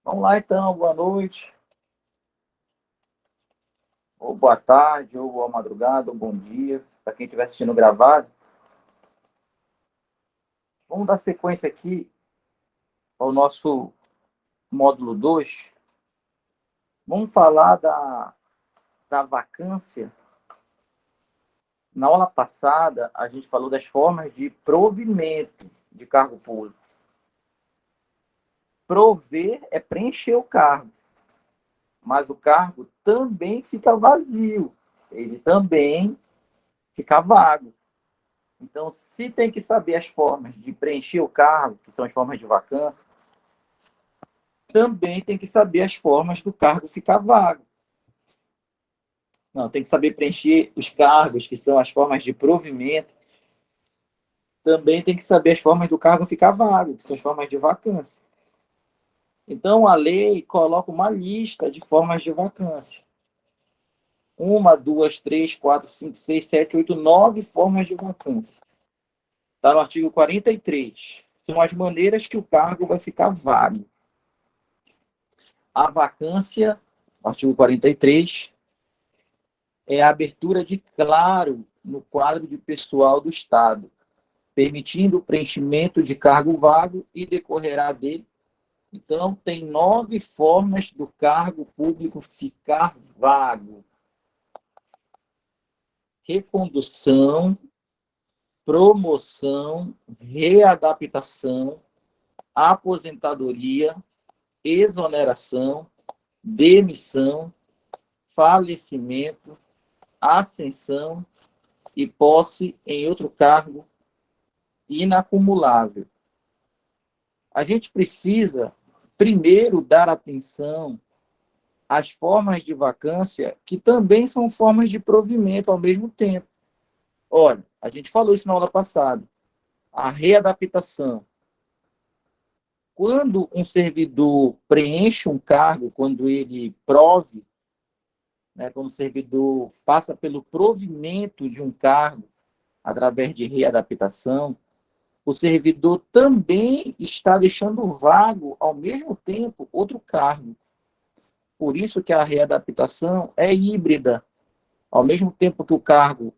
Vamos lá então, boa noite, ou boa tarde, ou boa madrugada, ou bom dia, para quem estiver assistindo gravado. Vamos dar sequência aqui ao nosso módulo 2. Vamos falar da vacância. Na aula passada, a gente falou das formas de provimento de cargo público. Prover é preencher o cargo, mas o cargo também fica vazio, ele também fica vago. Então, se tem que saber as formas de preencher o cargo, que são as formas de vacância, também tem que saber as formas do cargo ficar vago. Não, tem que saber preencher os cargos, que são as formas de provimento. Também tem que saber as formas do cargo ficar vago, que são as formas de vacância. Então, a lei coloca uma lista de formas de vacância. 1, 2, 3, 4, 5, 6, 7, 8, 9 formas de vacância. Está no artigo 43. São as maneiras que o cargo vai ficar vago. A vacância, artigo 43, é a abertura de claro no quadro de pessoal do Estado, permitindo o preenchimento de cargo vago e decorrerá dele. Então, tem 9 formas do cargo público ficar vago: recondução, promoção, readaptação, aposentadoria, exoneração, demissão, falecimento, ascensão e posse em outro cargo inacumulável. A gente precisa, primeiro, dar atenção às formas de vacância, que também são formas de provimento ao mesmo tempo. Olha, a gente falou isso na aula passada. A readaptação. Quando um servidor preenche um cargo, quando ele prove, quando o servidor passa pelo provimento de um cargo através de readaptação, o servidor também está deixando vago, ao mesmo tempo, outro cargo. Por isso que a readaptação é híbrida. Ao mesmo tempo que o cargo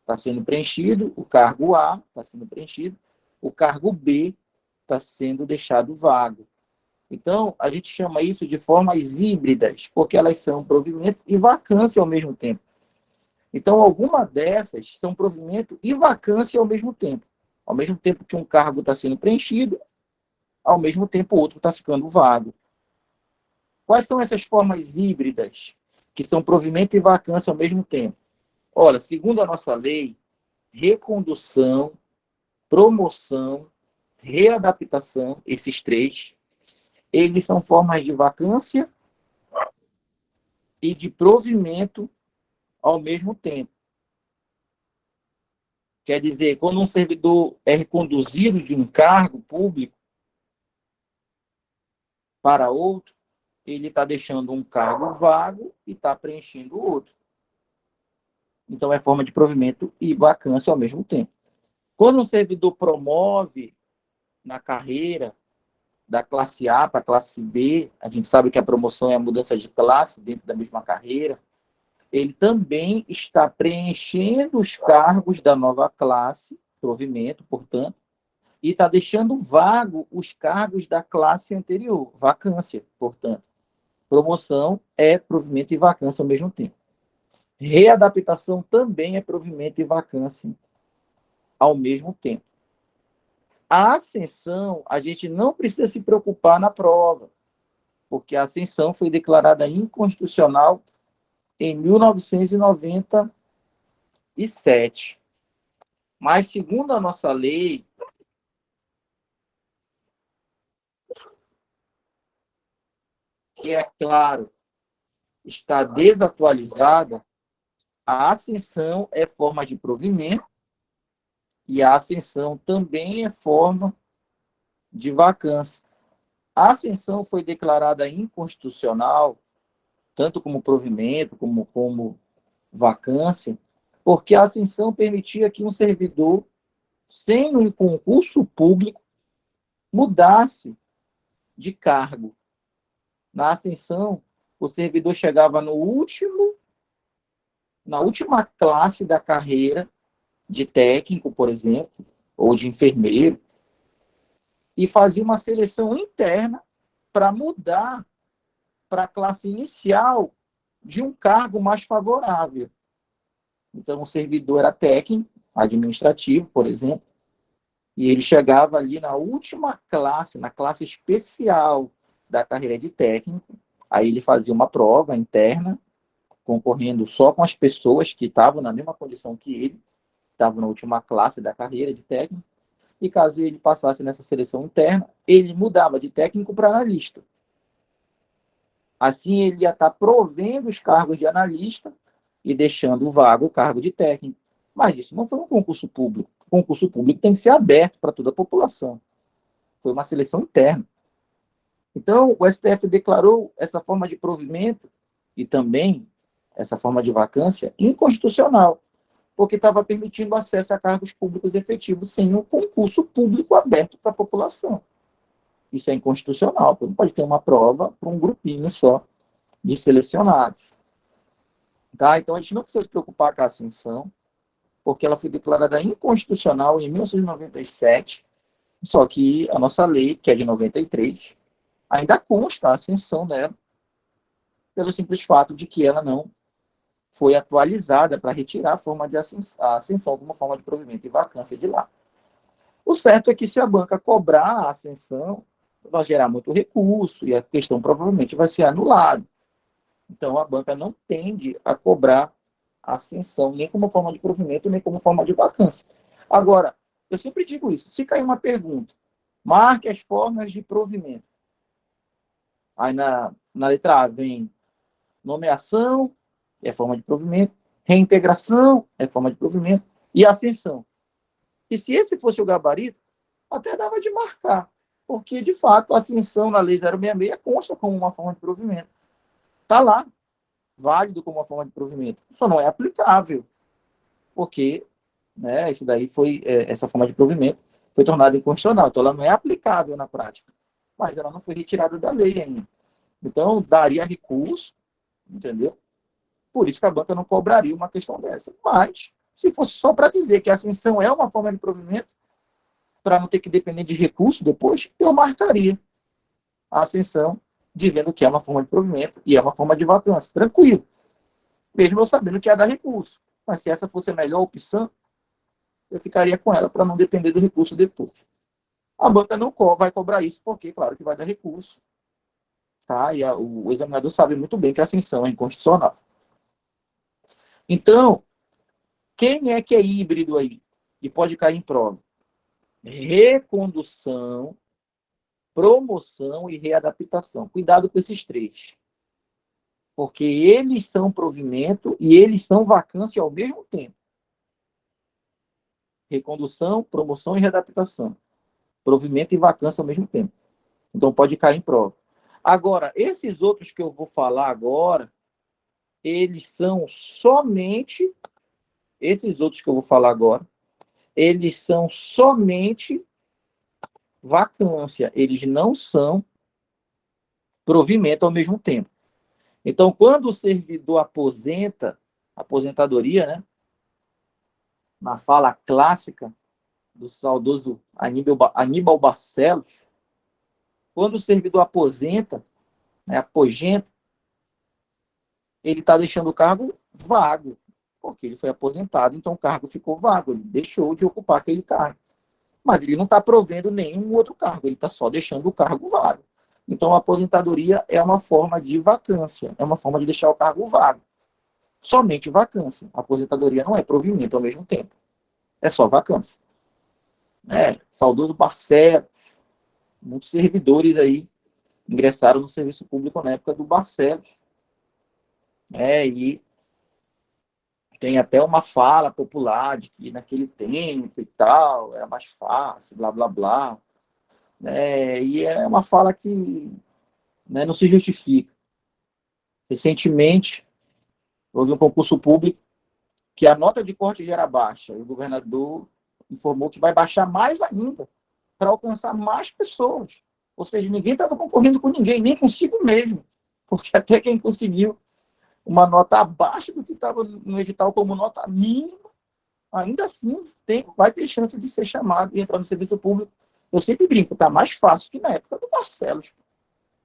está sendo preenchido, o cargo A está sendo preenchido, o cargo B está sendo deixado vago. Então, a gente chama isso de formas híbridas, porque elas são provimento e vacância ao mesmo tempo. Então, algumas dessas são provimento e vacância ao mesmo tempo. Ao mesmo tempo que um cargo está sendo preenchido, ao mesmo tempo o outro está ficando vago. Quais são essas formas híbridas, que são provimento e vacância ao mesmo tempo? Olha, segundo a nossa lei, recondução, promoção, readaptação, esses três, eles são formas de vacância e de provimento ao mesmo tempo. Quer dizer, quando um servidor é reconduzido de um cargo público para outro, ele está deixando um cargo vago e está preenchendo outro. Então, é forma de provimento e vacância ao mesmo tempo. Quando um servidor promove na carreira da classe A para a classe B, a gente sabe que a promoção é a mudança de classe dentro da mesma carreira, ele também está preenchendo os cargos da nova classe, provimento, portanto, e está deixando vago os cargos da classe anterior, vacância, portanto. Promoção é provimento e vacância ao mesmo tempo. Readaptação também é provimento e vacância ao mesmo tempo. A ascensão, a gente não precisa se preocupar na prova, porque a ascensão foi declarada inconstitucional em 1997. Mas, segundo a nossa lei, que é claro, está desatualizada, a ascensão é forma de provimento e a ascensão também é forma de vacância. A ascensão foi declarada inconstitucional, tanto como provimento, como vacância, porque a ascensão permitia que um servidor, sem um concurso público, mudasse de cargo. Na ascensão, o servidor chegava na última classe da carreira de técnico, por exemplo, ou de enfermeiro, e fazia uma seleção interna para mudar para a classe inicial de um cargo mais favorável. Então, o servidor era técnico, administrativo, por exemplo, e ele chegava ali na última classe, na classe especial da carreira de técnico. Aí ele fazia uma prova interna, concorrendo só com as pessoas que estavam na mesma condição que ele, estavam na última classe da carreira de técnico. E caso ele passasse nessa seleção interna, ele mudava de técnico para analista. Assim, ele ia estar provendo os cargos de analista e deixando vago o cargo de técnico. Mas isso não foi um concurso público. O concurso público tem que ser aberto para toda a população. Foi uma seleção interna. Então, o STF declarou essa forma de provimento e também essa forma de vacância inconstitucional, porque estava permitindo acesso a cargos públicos efetivos sem um concurso público aberto para a população. Isso é inconstitucional, porque não pode ter uma prova para um grupinho só de selecionados. Tá? Então, a gente não precisa se preocupar com a ascensão, porque ela foi declarada inconstitucional em 1997, só que a nossa lei, que é de 93, ainda consta a ascensão dela, pelo simples fato de que ela não foi atualizada para retirar a forma de ascensão como forma de provimento e vacância de lá. O certo é que se a banca cobrar a ascensão, vai gerar muito recurso e a questão provavelmente vai ser anulada. Então, a banca não tende a cobrar a ascensão nem como forma de provimento, nem como forma de vacância. Agora, eu sempre digo isso. Se cair uma pergunta, marque as formas de provimento. Aí na letra A vem nomeação, é forma de provimento, reintegração, é forma de provimento, e ascensão. E se esse fosse o gabarito, até dava de marcar, porque, de fato, a ascensão na Lei 066 consta como uma forma de provimento. Está lá, válido como uma forma de provimento. Só não é aplicável, porque isso daí essa forma de provimento foi tornada inconstitucional. Então, ela não é aplicável na prática, mas ela não foi retirada da lei ainda. Então, daria recurso, entendeu? Por isso que a banca não cobraria uma questão dessa. Mas, se fosse só para dizer que a ascensão é uma forma de provimento, para não ter que depender de recurso depois, eu marcaria a ascensão dizendo que é uma forma de provimento e é uma forma de vacância. Tranquilo. Mesmo eu sabendo que ia dar recurso. Mas se essa fosse a melhor opção, eu ficaria com ela para não depender do recurso depois. A banca não vai cobrar isso, porque, claro, que vai dar recurso. Tá? E o examinador sabe muito bem que a ascensão é inconstitucional. Então, quem é que é híbrido aí? E pode cair em prova? Recondução, promoção e readaptação. Cuidado com esses três. Porque eles são provimento e eles são vacância ao mesmo tempo. Recondução, promoção e readaptação. Provimento e vacância ao mesmo tempo. Então pode cair em prova. Agora, esses outros que eu vou falar agora, eles são somente vacância. Eles não são provimento ao mesmo tempo. Então, quando o servidor aposentadoria, né, na fala clássica do saudoso Aníbal Barcelos, quando o servidor aposenta, ele está deixando o cargo vago, porque ele foi aposentado, então o cargo ficou vago, ele deixou de ocupar aquele cargo. Mas ele não está provendo nenhum outro cargo, ele está só deixando o cargo vago. Então, a aposentadoria é uma forma de vacância, é uma forma de deixar o cargo vago. Somente vacância. A aposentadoria não é provimento ao mesmo tempo. É só vacância. Saudoso Barcelos, muitos servidores aí ingressaram no serviço público na época do Barcelos. E tem até uma fala popular de que naquele tempo e tal, era mais fácil, blá, blá, blá. E é uma fala que não se justifica. Recentemente, houve um concurso público que a nota de corte já era baixa, e o governador informou que vai baixar mais ainda, para alcançar mais pessoas. Ou seja, ninguém estava concorrendo com ninguém, nem consigo mesmo. Porque até quem conseguiu uma nota abaixo do que estava no edital como nota mínima, ainda assim vai ter chance de ser chamado e entrar no serviço público. Eu sempre brinco, está mais fácil que na época do Barcelos.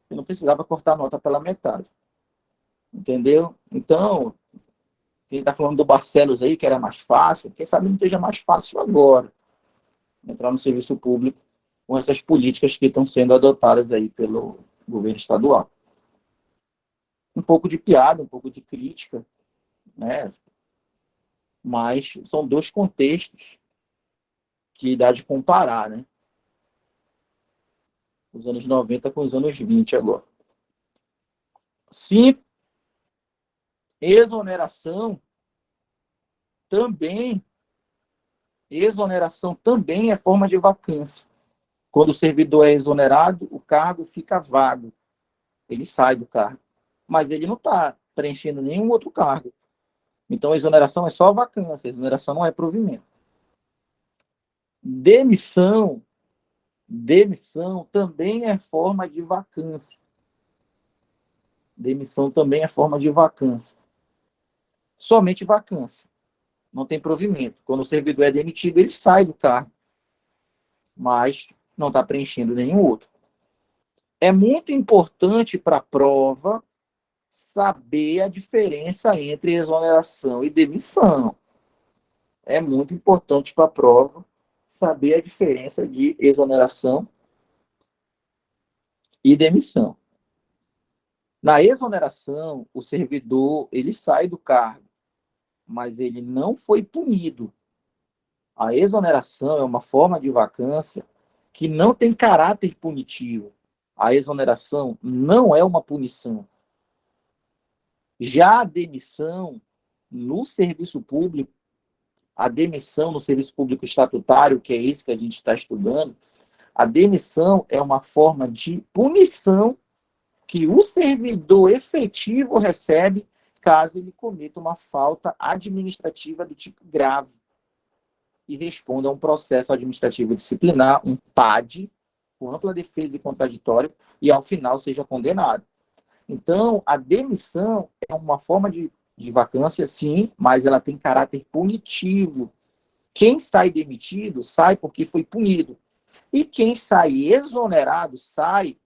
Eu não precisava cortar a nota pela metade. Entendeu? Então, quem está falando do Barcelos aí, que era mais fácil, quem sabe não esteja mais fácil agora entrar no serviço público com essas políticas que estão sendo adotadas aí pelo governo estadual. Um pouco de piada, um pouco de crítica, né? Mas são dois contextos que dá de comparar, né? Os anos 90 com os anos 20 agora. Sim, exoneração também é forma de vacância. Quando o servidor é exonerado, o cargo fica vago. Ele sai do cargo. Mas ele não está preenchendo nenhum outro cargo. Então, a exoneração é só vacância. A exoneração não é provimento. Demissão também é forma de vacância. Demissão também é forma de vacância. Somente vacância. Não tem provimento. Quando o servidor é demitido, ele sai do cargo. Mas não está preenchendo nenhum outro. É muito importante para a prova saber a diferença entre exoneração e demissão. É muito importante para a prova saber a diferença de exoneração e demissão. Na exoneração, o servidor ele sai do cargo, mas ele não foi punido. A exoneração é uma forma de vacância que não tem caráter punitivo. A exoneração não é uma punição. Já a demissão no serviço público, a demissão no serviço público estatutário, que é esse que a gente está estudando, a demissão é uma forma de punição que o servidor efetivo recebe caso ele cometa uma falta administrativa do tipo grave e responda a um processo administrativo disciplinar, um PAD, com ampla defesa e contraditório, e ao final seja condenado. Então, a demissão é uma forma de vacância, sim, mas ela tem caráter punitivo. Quem sai demitido, sai porque foi punido. E quem sai exonerado, sai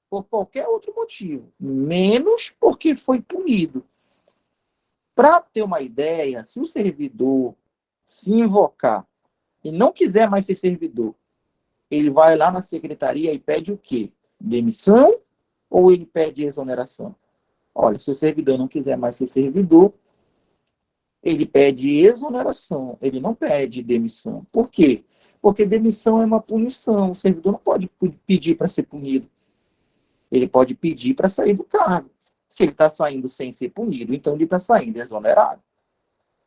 por qualquer outro motivo, menos porque foi punido. Para ter uma ideia, se o servidor se invocar e não quiser mais ser servidor, ele vai lá na secretaria e pede o quê? Demissão ou ele pede exoneração? Olha, se o servidor não quiser mais ser servidor, ele pede exoneração, ele não pede demissão. Por quê? Porque demissão é uma punição. O servidor não pode pedir para ser punido. Ele pode pedir para sair do cargo. Se ele está saindo sem ser punido, então ele está saindo exonerado.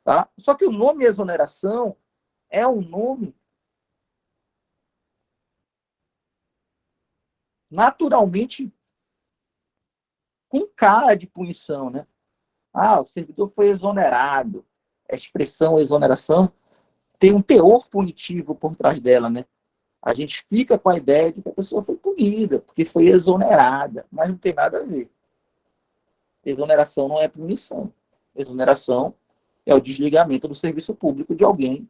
Tá? Só que o nome exoneração é um nome naturalmente com cara de punição, né? Ah, o servidor foi exonerado. A expressão exoneração tem um teor punitivo por trás dela, né? A gente fica com a ideia de que a pessoa foi punida, porque foi exonerada, mas não tem nada a ver. Exoneração não é punição. Exoneração é o desligamento do serviço público de alguém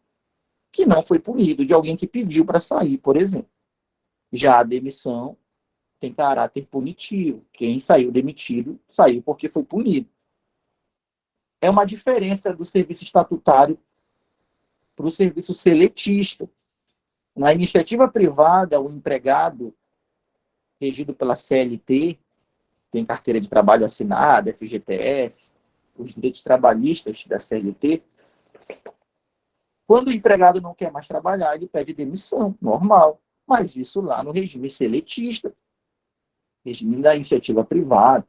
que não foi punido, de alguém que pediu para sair, por exemplo. Já a demissão tem caráter punitivo. Quem saiu demitido, saiu porque foi punido. É uma diferença do serviço estatutário para o serviço seletista. Na iniciativa privada, o empregado, regido pela CLT, tem carteira de trabalho assinada, FGTS, os direitos trabalhistas da CLT. Quando o empregado não quer mais trabalhar, ele pede demissão, normal. Mas isso lá no regime seletista, regime da iniciativa privada.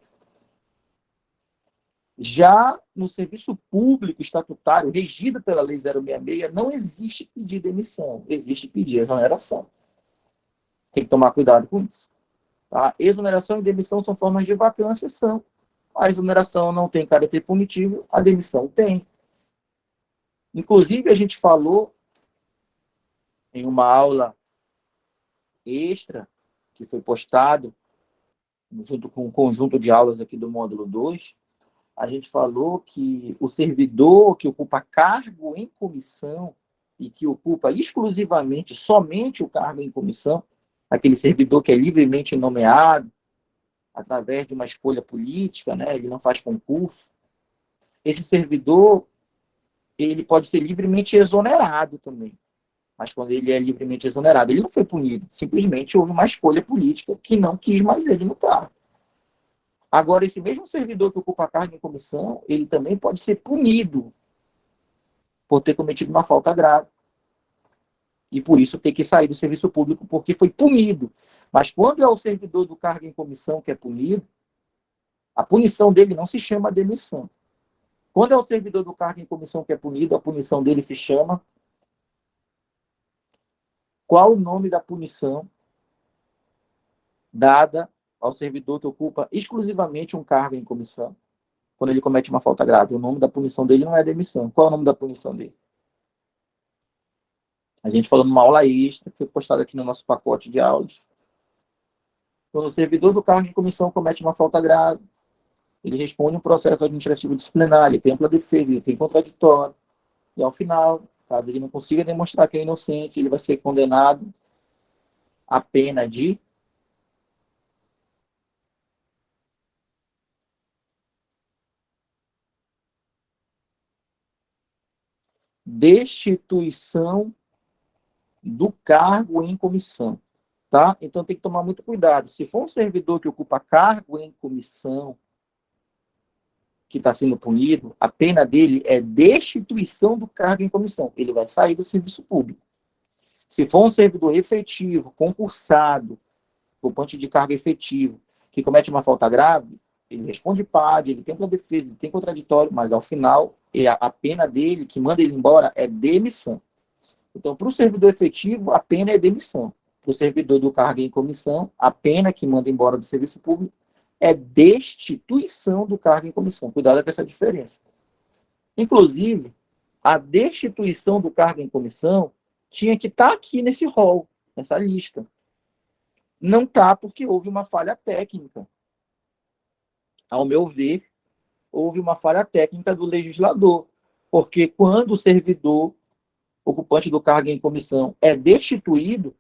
Já no serviço público estatutário, regido pela Lei 066, não existe pedir demissão, existe pedir exoneração. Tem que tomar cuidado com isso. Tá? Exoneração e demissão são formas de vacância, são. A exoneração não tem caráter punitivo, a demissão tem. Inclusive, a gente falou em uma aula extra que foi postado junto com o conjunto de aulas aqui do módulo 2, a gente falou que o servidor que ocupa cargo em comissão e que ocupa exclusivamente, somente o cargo em comissão, aquele servidor que é livremente nomeado através de uma escolha política, né? Ele não faz concurso. Esse servidor, ele pode ser livremente exonerado também. Mas quando ele é livremente exonerado, ele não foi punido. Simplesmente houve uma escolha política que não quis mais ele no cargo. Agora, esse mesmo servidor que ocupa cargo em comissão, ele também pode ser punido por ter cometido uma falta grave. E por isso ter que sair do serviço público, porque foi punido. Mas quando é o servidor do cargo em comissão que é punido, a punição dele não se chama demissão. Quando é o servidor do cargo em comissão que é punido, a punição dele se chama... Qual o nome da punição dada ao servidor que ocupa exclusivamente um cargo em comissão, quando ele comete uma falta grave? O nome da punição dele não é demissão. Qual é o nome da punição dele? A gente falou numa aula extra, que foi postada aqui no nosso pacote de aulas. Quando o servidor do cargo em comissão comete uma falta grave, ele responde um processo administrativo disciplinar, ele tem ampla defesa, ele tem contraditório. E ao final, caso ele não consiga demonstrar que é inocente, ele vai ser condenado à pena de destituição do cargo em comissão. Tá? Então tem que tomar muito cuidado. Se for um servidor que ocupa cargo em comissão que está sendo punido, a pena dele é destituição do cargo em comissão. Ele vai sair do serviço público. Se for um servidor efetivo, concursado, ocupante de cargo efetivo, que comete uma falta grave, ele responde PAD, ele tem defesa, ele tem contraditório, mas ao final a pena dele, que manda ele embora, é demissão. Então, para o servidor efetivo, a pena é demissão. Para o servidor do cargo em comissão, a pena que manda embora do serviço público é destituição do cargo em comissão. Cuidado com essa diferença. Inclusive, a destituição do cargo em comissão tinha que estar aqui nesse rol, nessa lista. Não está porque houve uma falha técnica. Ao meu ver, houve uma falha técnica do legislador. Porque quando o servidor ocupante do cargo em comissão é destituído,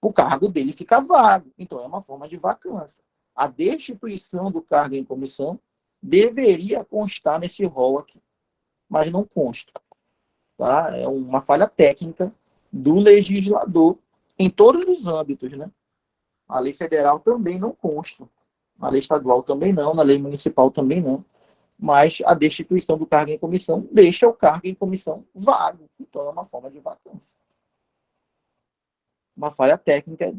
o cargo dele fica vago. Então, é uma forma de vacância. A destituição do cargo em comissão deveria constar nesse rol aqui, mas não consta. Tá? É uma falha técnica do legislador em todos os âmbitos, né? A lei federal também não consta. A lei estadual também não, na lei municipal também não. Mas a destituição do cargo em comissão deixa o cargo em comissão vago. Então, é uma forma de vacância. Uma falha técnica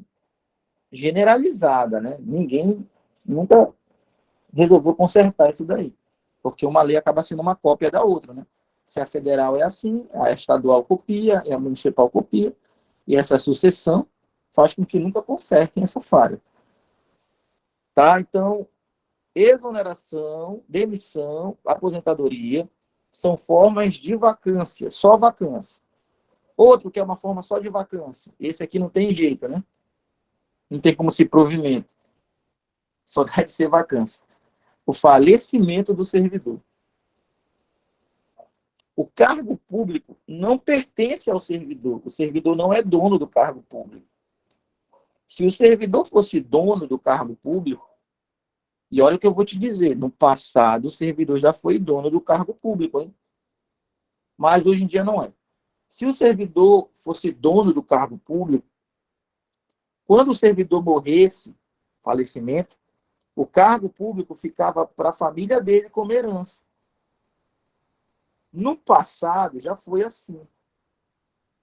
generalizada, né? Ninguém nunca resolveu consertar isso daí. Porque uma lei acaba sendo uma cópia da outra, né? Se a federal é assim, a estadual copia, a municipal copia, e essa sucessão faz com que nunca consertem essa falha. Tá? Então, exoneração, demissão, aposentadoria são formas de vacância, só vacância. Outro que é uma forma só de vacância. Esse aqui não tem jeito, né? Não tem como se provimento. Só deve ser vacância. O falecimento do servidor. O cargo público não pertence ao servidor. O servidor não é dono do cargo público. Se o servidor fosse dono do cargo público, e olha o que eu vou te dizer, no passado o servidor já foi dono do cargo público, hein? Mas hoje em dia não é. Se o servidor fosse dono do cargo público, quando o servidor morresse, falecimento, o cargo público ficava para a família dele como herança. No passado já foi assim.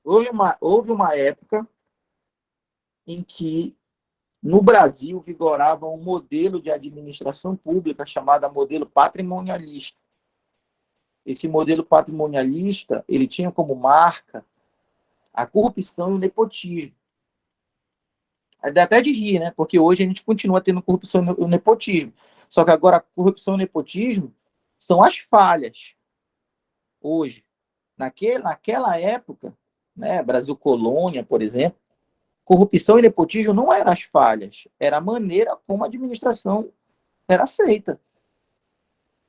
Houve uma época em que no Brasil vigorava um modelo de administração pública chamado modelo patrimonialista. Esse modelo patrimonialista, ele tinha como marca a corrupção e o nepotismo. Dá até de rir, né? Porque hoje a gente continua tendo corrupção e o nepotismo. Só que agora a corrupção e o nepotismo são as falhas. Hoje. Naquela época, né, Brasil Colônia, por exemplo, corrupção e nepotismo não eram as falhas, era a maneira como a administração era feita.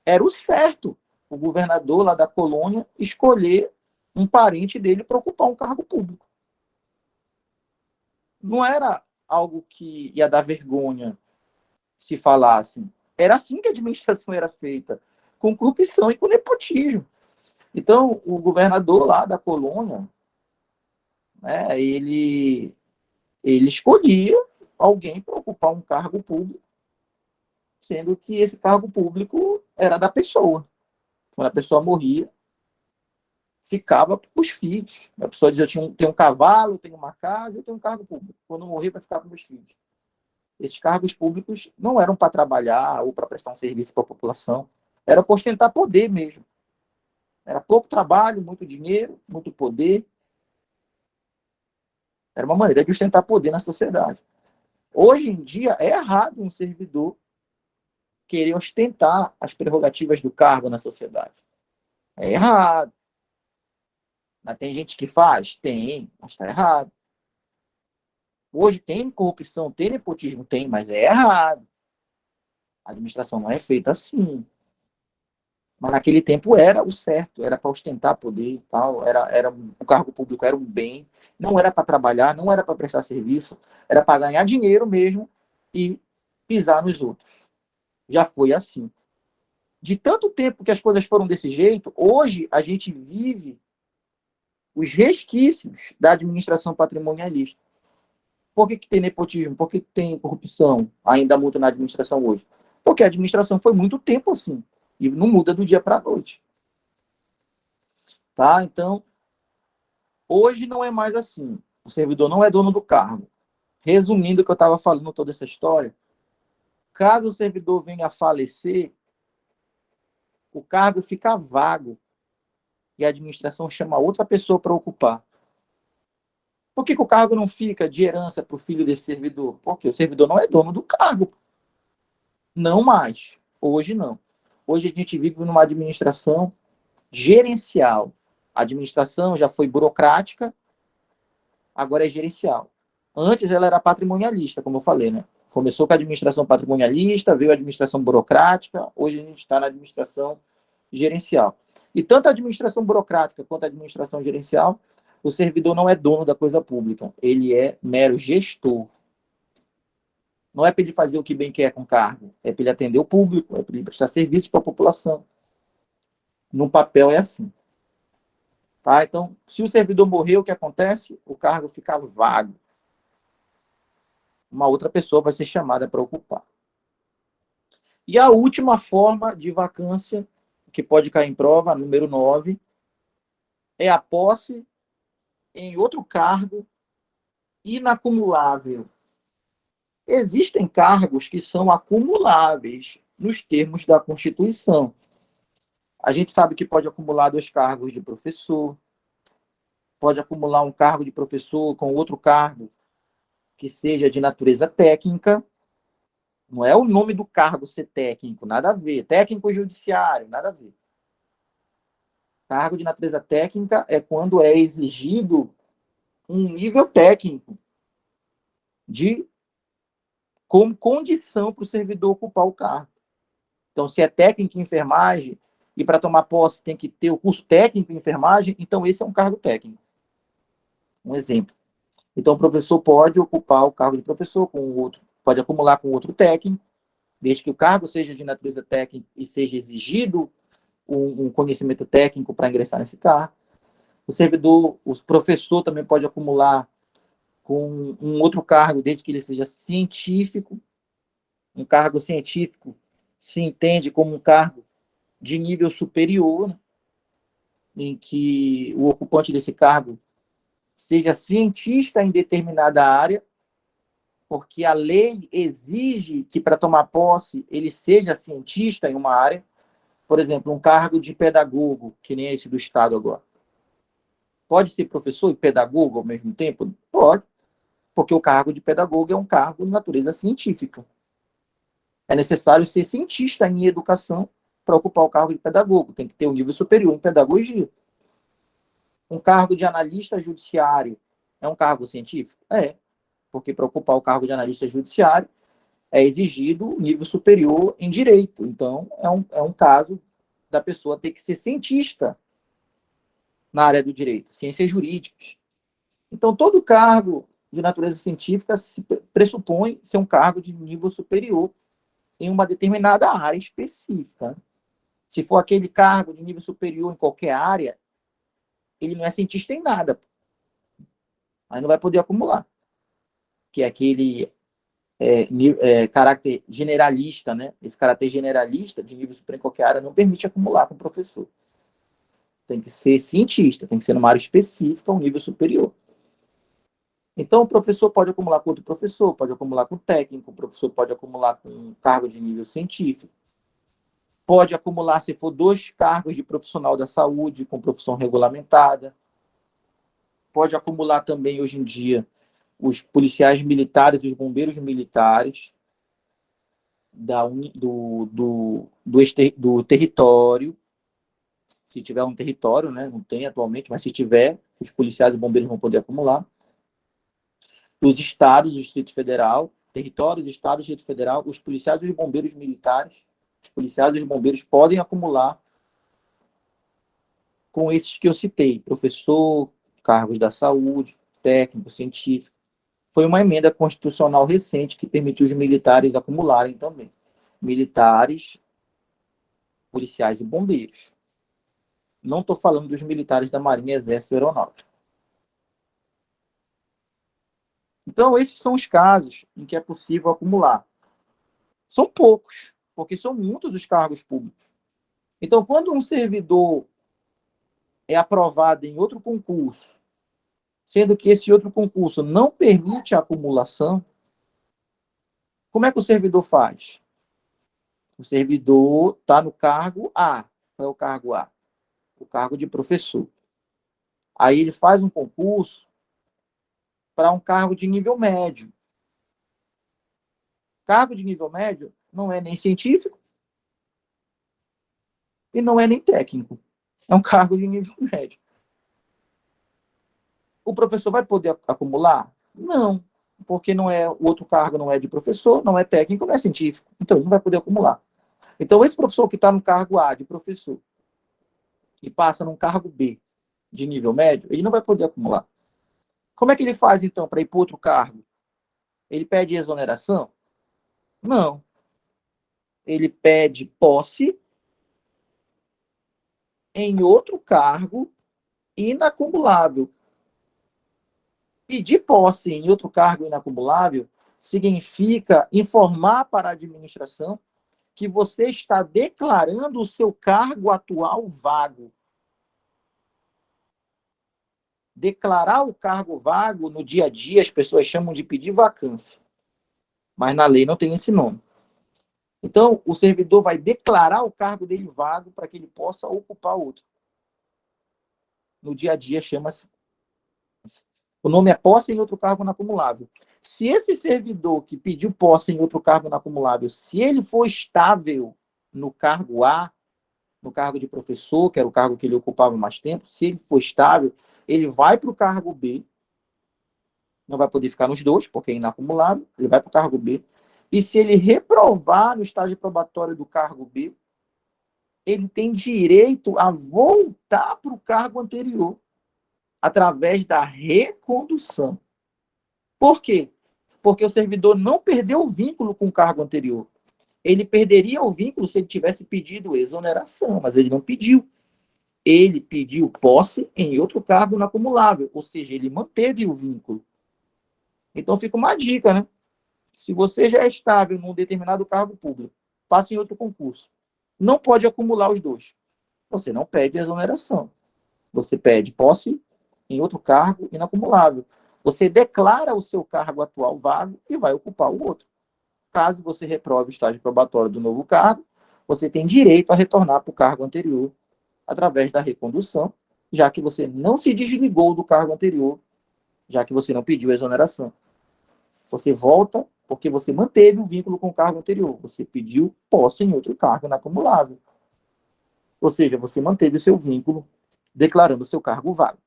Era o certo o governador lá da colônia escolher um parente dele para ocupar um cargo público. Não era algo que ia dar vergonha se falasse. Era assim que a administração era feita, com corrupção e com nepotismo. Então, o governador lá da colônia, né, ele escolhia alguém para ocupar um cargo público, sendo que esse cargo público era da pessoa. Quando a pessoa morria, ficava para os filhos. A pessoa dizia: eu tenho um cavalo, tenho uma casa, eu tenho um cargo público. Quando morrer, vai ficar para os meus filhos. Esses cargos públicos não eram para trabalhar ou para prestar um serviço para a população, era para ostentar poder mesmo. Era pouco trabalho, muito dinheiro, muito poder. Era uma maneira de ostentar poder na sociedade. Hoje em dia, é errado um servidor querer ostentar as prerrogativas do cargo na sociedade. É errado. Mas tem gente que faz? Tem, mas está errado. Hoje tem corrupção, tem nepotismo? Tem, mas é errado. A administração não é feita assim. Mas naquele tempo era o certo, era para ostentar poder e tal, o cargo público era um bem, não era para trabalhar, não era para prestar serviço, era para ganhar dinheiro mesmo e pisar nos outros. Já foi assim. De tanto tempo que as coisas foram desse jeito, hoje a gente vive os resquícios da administração patrimonialista. Por que tem nepotismo? Por que tem corrupção ainda muito na administração hoje? Porque a administração foi muito tempo assim. E não muda do dia para a noite. Tá? Então, hoje não é mais assim. O servidor não é dono do cargo. Resumindo o que eu estava falando toda essa história, caso o servidor venha a falecer, o cargo fica vago e a administração chama outra pessoa para ocupar. Por que o cargo não fica de herança para o filho desse servidor? Porque o servidor não é dono do cargo. Não mais. Hoje não. Hoje a gente vive numa administração gerencial. A administração já foi burocrática, agora é gerencial. Antes ela era patrimonialista, como eu falei, né? Começou com a administração patrimonialista, veio a administração burocrática, hoje a gente está na administração gerencial. E tanto a administração burocrática quanto a administração gerencial, o servidor não é dono da coisa pública, ele é mero gestor. Não é para ele fazer o que bem quer com o cargo, é para ele atender o público, é para ele prestar serviços para a população. No papel é assim. Tá? Então, se o servidor morrer, o que acontece? O cargo fica vago. Uma outra pessoa vai ser chamada para ocupar. E a última forma de vacância, que pode cair em prova, número 9, é a posse em outro cargo inacumulável. Existem cargos que são acumuláveis nos termos da Constituição. A gente sabe que pode acumular 2 cargos de professor, pode acumular um cargo de professor com outro cargo que seja de natureza técnica. Não é o nome do cargo ser técnico, nada a ver. Técnico judiciário, nada a ver. Cargo de natureza técnica é quando é exigido um nível técnico de como condição para o servidor ocupar o cargo. Então, se é técnico em enfermagem e para tomar posse tem que ter o curso técnico em enfermagem, então esse é um cargo técnico. Um exemplo. Então, o professor pode ocupar o cargo de professor com outro, pode acumular com outro técnico, desde que o cargo seja de natureza técnica e seja exigido um conhecimento técnico para ingressar nesse cargo. O professor também pode acumular com um outro cargo, desde que ele seja científico. Um cargo científico se entende como um cargo de nível superior, né, em que o ocupante desse cargo seja cientista em determinada área, porque a lei exige que, para tomar posse, ele seja cientista em uma área. Por exemplo, um cargo de pedagogo, que nem esse do Estado agora. Pode ser professor e pedagogo ao mesmo tempo? Pode, porque o cargo de pedagogo é um cargo de natureza científica. É necessário ser cientista em educação para ocupar o cargo de pedagogo. Tem que ter um nível superior em pedagogia. Um cargo de analista judiciário é um cargo científico? É. porque para ocupar o cargo de analista judiciário é exigido nível superior em direito. Então, é um caso da pessoa ter que ser cientista na área do direito, ciências jurídicas. Então, todo cargo de natureza científica se pressupõe ser um cargo de nível superior em uma determinada área específica. Se for aquele cargo de nível superior em qualquer área, ele não é cientista em nada. Aí não vai poder acumular. Que é aquele caráter generalista, né? Esse caráter generalista de nível superior em qualquer área não permite acumular com o professor. Tem que ser cientista, tem que ser numa área específica, um nível superior. Então, o professor pode acumular com outro professor, pode acumular com técnico, o professor pode acumular com um cargo de nível científico, pode acumular, se for 2 cargos de profissional da saúde com profissão regulamentada, pode acumular também, hoje em dia, os policiais militares e os bombeiros militares do território, se tiver um território, né? Não tem atualmente, mas se tiver, os policiais e bombeiros vão poder acumular. Os estados, o Distrito Federal, territórios, estados, Distrito Federal, os policiais e os bombeiros militares, os policiais e os bombeiros podem acumular com esses que eu citei, professor, cargos da saúde, técnico, científico. Foi uma emenda constitucional recente que permitiu os militares acumularem também. Militares, policiais e bombeiros. Não estou falando dos militares da Marinha, Exército e Aeronáutica. Então, esses são os casos em que é possível acumular. São poucos, porque são muitos os cargos públicos. Então, quando um servidor é aprovado em outro concurso, sendo que esse outro concurso não permite a acumulação, como é que o servidor faz? O servidor está no cargo A. Qual é o cargo A? O cargo de professor. Aí ele faz um concurso para um cargo de nível médio. Cargo de nível médio não é nem científico e não é nem técnico. É um cargo de nível médio. O professor vai poder acumular? Não, porque não é, o outro cargo não é de professor, não é técnico, não é científico. Então, ele não vai poder acumular. Então, esse professor que está no cargo A de professor e passa num cargo B de nível médio, ele não vai poder acumular. Como é que ele faz, então, para ir para outro cargo? Ele pede exoneração? Não. Ele pede posse em outro cargo inacumulável. Pedir posse em outro cargo inacumulável significa informar para a administração que você está declarando o seu cargo atual vago. Declarar o cargo vago, no dia a dia, as pessoas chamam de pedir vacância. Mas na lei não tem esse nome. Então, o servidor vai declarar o cargo dele vago para que ele possa ocupar outro. No dia a dia, chama-se. O nome é posse em outro cargo inacumulável. Se esse servidor que pediu posse em outro cargo inacumulável, se ele for estável no cargo A, no cargo de professor, que era o cargo que ele ocupava mais tempo, se ele for estável, ele vai para o cargo B, não vai poder ficar nos dois, porque é inacumulável, ele vai para o cargo B, e se ele reprovar no estágio probatório do cargo B, ele tem direito a voltar para o cargo anterior, através da recondução. Por quê? Porque o servidor não perdeu o vínculo com o cargo anterior. Ele perderia o vínculo se ele tivesse pedido exoneração, mas ele não pediu. Ele pediu posse em outro cargo inacumulável, ou seja, ele manteve o vínculo. Então fica uma dica, né? Se você já é estável num determinado cargo público, passa em outro concurso, não pode acumular os dois. Você não pede exoneração. Você pede posse em outro cargo inacumulável. Você declara o seu cargo atual vago e vai ocupar o outro. Caso você reprove o estágio probatório do novo cargo, você tem direito a retornar para o cargo anterior através da recondução, já que você não se desligou do cargo anterior, já que você não pediu exoneração. Você volta porque você manteve o vínculo com o cargo anterior. Você pediu posse em outro cargo inacumulável. Ou seja, você manteve o seu vínculo declarando o seu cargo vago.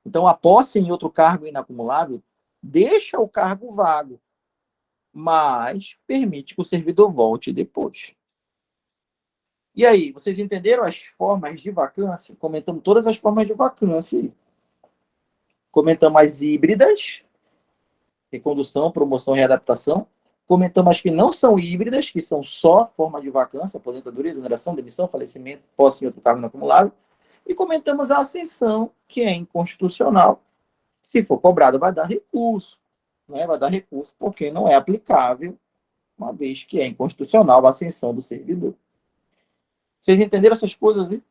Então, a posse em outro cargo inacumulável deixa o cargo vago, mas permite que o servidor volte depois. E aí, vocês entenderam as formas de vacância? Comentamos todas as formas de vacância. Comentamos as híbridas, recondução, promoção e readaptação. Comentamos as que não são híbridas, que são só forma de vacância, aposentadoria, exoneração, demissão, falecimento, posse em outro cargo não acumulável. E comentamos a ascensão, que é inconstitucional. Se for cobrada, vai dar recurso. Né? Vai dar recurso porque não é aplicável, uma vez que é inconstitucional a ascensão do servidor. Vocês entenderam essas coisas aí?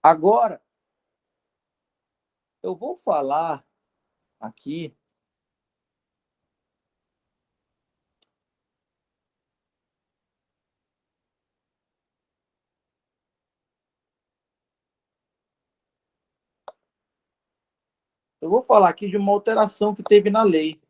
Agora, eu vou falar aqui de uma alteração que teve na lei.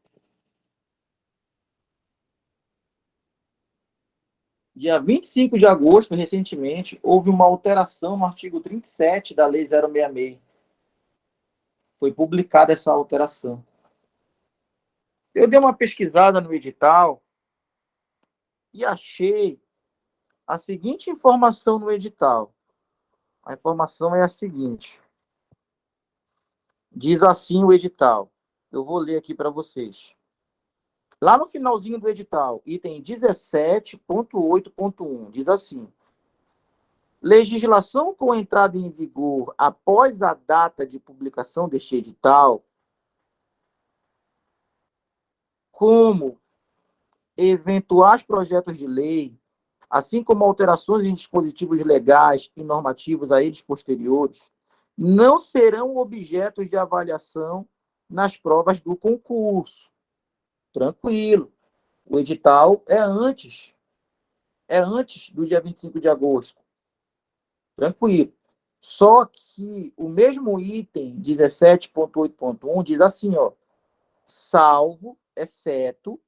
Dia 25 de agosto, recentemente, houve uma alteração no artigo 37 da Lei 066. Foi publicada essa alteração. Eu dei uma pesquisada no edital e achei a seguinte informação no edital. A informação é a seguinte. Diz assim o edital. Eu vou ler aqui para vocês. Lá no finalzinho do edital, item 17.8.1, diz assim: legislação com entrada em vigor após a data de publicação deste edital, como eventuais projetos de lei, assim como alterações em dispositivos legais e normativos a eles posteriores, não serão objetos de avaliação nas provas do concurso. Tranquilo. O edital é antes do dia 25 de agosto. Tranquilo. Só que o mesmo item 17.8.1 diz assim, ó, salvo, exceto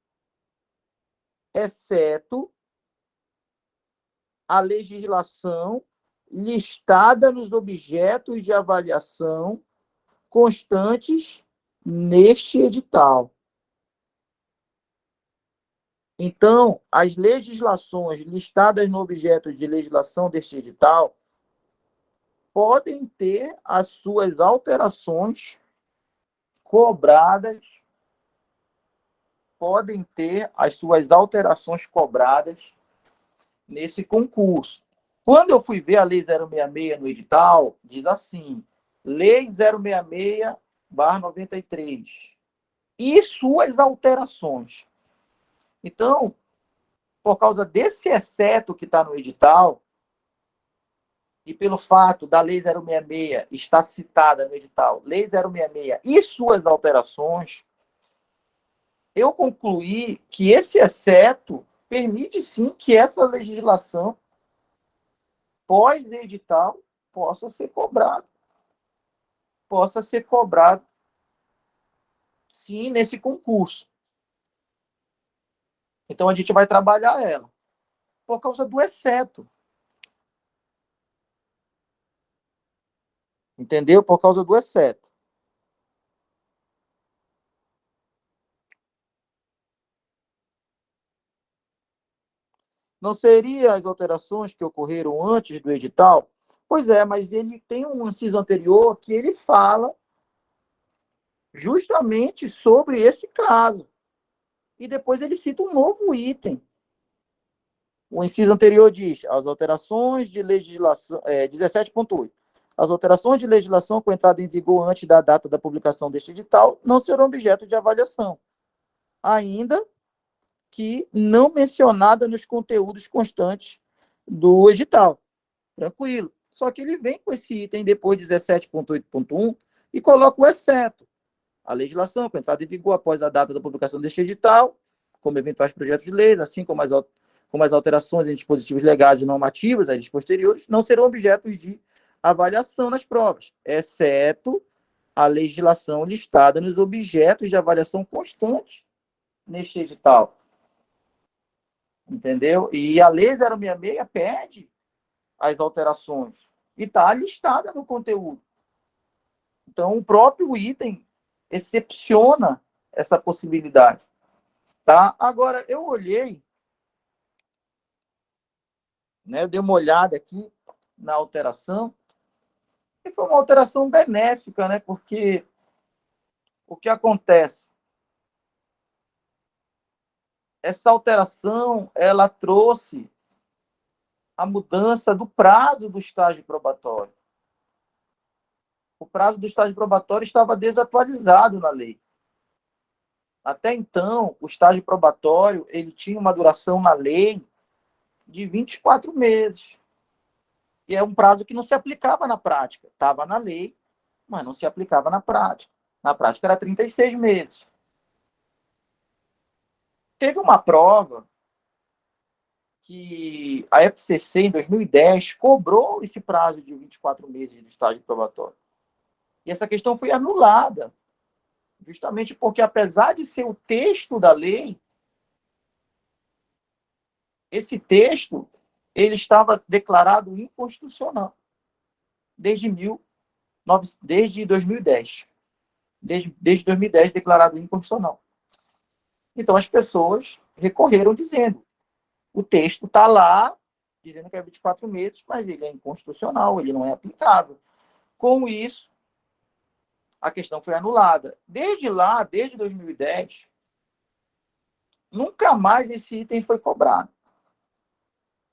a legislação listada nos objetos de avaliação constantes neste edital. Então, as legislações listadas no objeto de legislação deste edital podem ter as suas alterações cobradas, nesse concurso. Quando eu fui ver a Lei 066 no edital, diz assim, Lei 066/93, e suas alterações. Então, por causa desse exceto que está no edital, e pelo fato da Lei 066 estar citada no edital, Lei 066 e suas alterações, eu concluí que esse exceto permite sim que essa legislação pós-edital possa ser cobrado. Sim, nesse concurso. Então, a gente vai trabalhar ela. Por causa do exceto. Entendeu? Por causa do exceto. Não seriam as alterações que ocorreram antes do edital? Pois é, mas ele tem um inciso anterior que ele fala justamente sobre esse caso. E depois ele cita um novo item. O inciso anterior diz: as alterações de legislação, 17.8. As alterações de legislação com entrada em vigor antes da data da publicação deste edital não serão objeto de avaliação, ainda que não mencionada nos conteúdos constantes do edital. Tranquilo. Só que ele vem com esse item depois 17.8.1 e coloca o exceto. A legislação com entrada em vigor após a data da publicação deste edital, como eventuais projetos de leis, assim como as alterações em dispositivos legais e normativos, as posteriores, não serão objetos de avaliação nas provas, exceto a legislação listada nos objetos de avaliação constante neste edital. Entendeu? E a Lei 066 pede as alterações e está listada no conteúdo. Então, o próprio item excepciona essa possibilidade. Tá? Agora, eu olhei, né, eu dei uma olhada aqui na alteração, e foi uma alteração benéfica, né? Porque o que acontece? Essa alteração, ela trouxe a mudança do prazo do estágio probatório. O prazo do estágio probatório estava desatualizado na lei. Até então, o estágio probatório ele tinha uma duração na lei de 24 meses. E é um prazo que não se aplicava na prática. Estava na lei, mas não se aplicava na prática. Na prática era 36 meses. Teve uma prova que a FCC, em 2010, cobrou esse prazo de 24 meses do estágio probatório. E essa questão foi anulada, justamente porque, apesar de ser o texto da lei, esse texto ele estava declarado inconstitucional desde 2010. Desde 2010, declarado inconstitucional. Então, as pessoas recorreram dizendo, o texto está lá, dizendo que é 24 meses, mas ele é inconstitucional, ele não é aplicável. Com isso, a questão foi anulada. Desde lá, desde 2010, nunca mais esse item foi cobrado.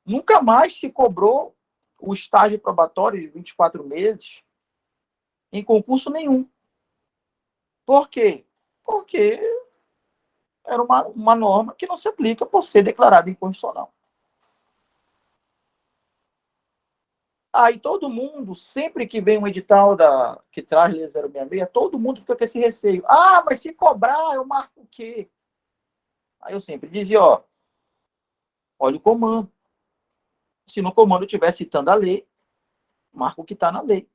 Nunca mais se cobrou o estágio probatório de 24 meses em concurso nenhum. Por quê? Porque era uma norma que não se aplica por ser declarada inconstitucional. Aí todo mundo, sempre que vem um edital que traz Lei 066, todo mundo fica com esse receio. Ah, mas se cobrar, eu marco o quê? Aí eu sempre dizia, ó, olha o comando. Se no comando estiver citando a lei, marca o que está na lei.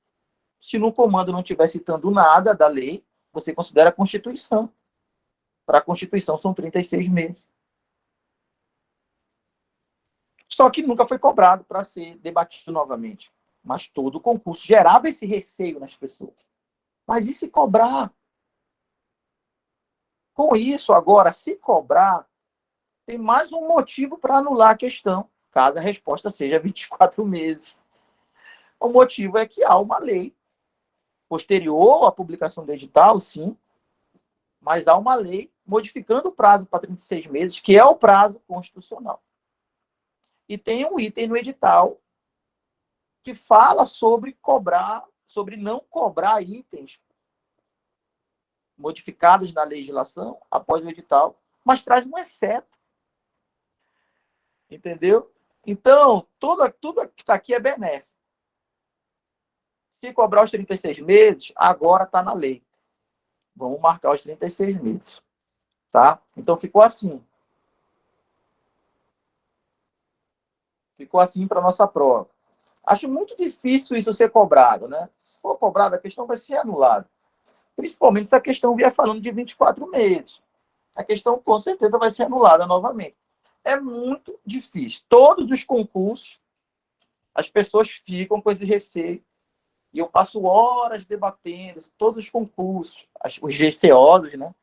Se no comando não estiver citando nada da lei, você considera a Constituição. Para a Constituição são 36 meses. Só que nunca foi cobrado para ser debatido novamente. Mas todo o concurso gerava esse receio nas pessoas. Mas e se cobrar? Com isso, agora, se cobrar, tem mais um motivo para anular a questão, caso a resposta seja 24 meses. O motivo é que há uma lei posterior à publicação do edital, sim, mas há uma lei modificando o prazo para 36 meses, que é o prazo constitucional. E tem um item no edital que fala sobre cobrar, sobre não cobrar itens modificados na legislação após o edital, mas traz um exceto. Entendeu? Então, tudo que está aqui é benéfico. Se cobrar os 36 meses, agora está na lei. Vamos marcar os 36 meses. Tá? Então, ficou assim. Ficou assim para a nossa prova. Acho muito difícil isso ser cobrado, né? Se for cobrado, a questão vai ser anulada. Principalmente se a questão vier falando de 24 meses. A questão, com certeza, vai ser anulada novamente. É muito difícil. Todos os concursos, as pessoas ficam com esse receio. E eu passo horas debatendo todos os concursos, os GCOs, né?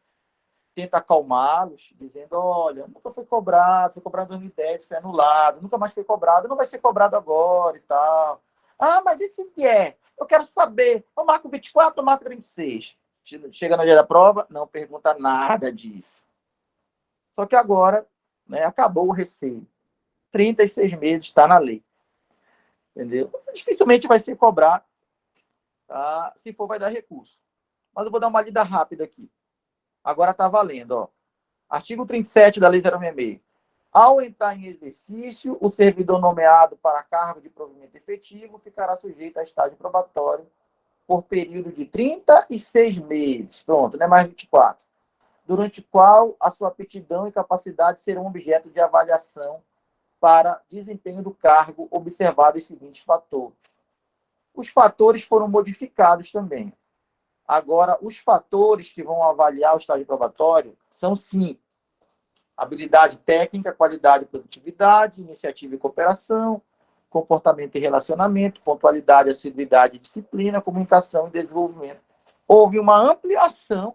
Tenta acalmá-los, dizendo, olha, nunca foi cobrado em 2010, foi anulado, nunca mais foi cobrado, não vai ser cobrado agora e tal. Ah, mas e se vier? Eu quero saber, eu marco 24 ou marco 36? Chega no dia da prova, não pergunta nada disso. Só que agora, né, acabou o receio. 36 meses está na lei. Entendeu? Dificilmente vai ser cobrado. Tá? Se for, vai dar recurso. Mas eu vou dar uma lida rápida aqui. Agora está valendo. Ó. Artigo 37 da Lei 066. Ao entrar em exercício, o servidor nomeado para cargo de provimento efetivo ficará sujeito a estágio probatório por período de 36 meses. Pronto, não é mais 24. Durante o qual a sua aptidão e capacidade serão objeto de avaliação para desempenho do cargo, observado os seguintes fatores. Os fatores foram modificados também. Agora, os fatores que vão avaliar o estágio probatório são, sim, habilidade técnica, qualidade e produtividade, iniciativa e cooperação, comportamento e relacionamento, pontualidade, assiduidade e disciplina, comunicação e desenvolvimento. Houve uma ampliação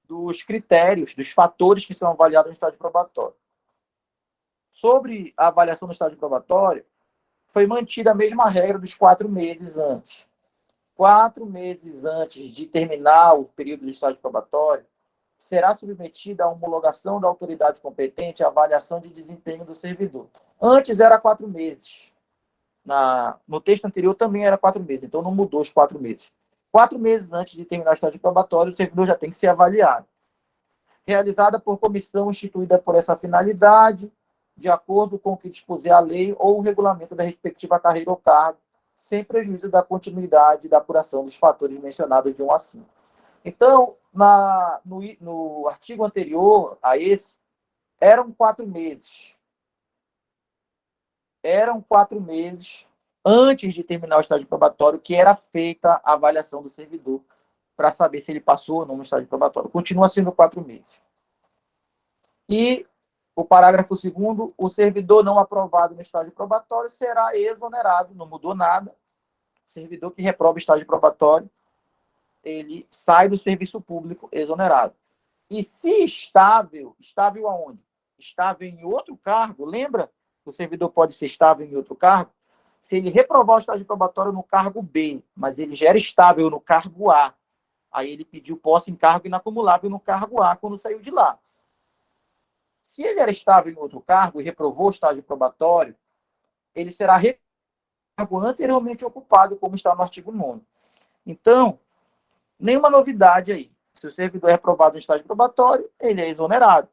dos critérios, dos fatores que são avaliados no estágio probatório. Sobre a avaliação do estágio probatório, foi mantida a mesma regra dos 4 meses antes. 4 meses antes de terminar o período do estágio probatório, será submetida à homologação da autoridade competente à avaliação de desempenho do servidor. Antes era 4 meses. No texto anterior também era 4 meses, então não mudou os 4 meses. 4 meses antes de terminar o estágio probatório, o servidor já tem que ser avaliado. Realizada por comissão instituída por essa finalidade, de acordo com o que dispuser a lei ou o regulamento da respectiva carreira ou cargo, sem prejuízo da continuidade da apuração dos fatores mencionados de 1 a 5. Então, no artigo anterior a esse, eram 4 meses. Eram 4 meses antes de terminar o estágio probatório que era feita a avaliação do servidor para saber se ele passou ou não no estágio probatório. Continua sendo 4 meses. E o parágrafo 2º, o servidor não aprovado no estágio probatório será exonerado, não mudou nada. O servidor que reprova o estágio probatório, ele sai do serviço público exonerado. E se estável aonde? Estável em outro cargo, lembra? O servidor pode ser estável em outro cargo. Se ele reprovar o estágio probatório no cargo B, mas ele já era estável no cargo A, aí ele pediu posse em cargo inacumulável no cargo A quando saiu de lá. Se ele era estável em outro cargo e reprovou o estágio probatório, ele será cargo anteriormente ocupado, como está no artigo 9º. Então, nenhuma novidade aí. Se o servidor é reprovado no estágio probatório, ele é exonerado.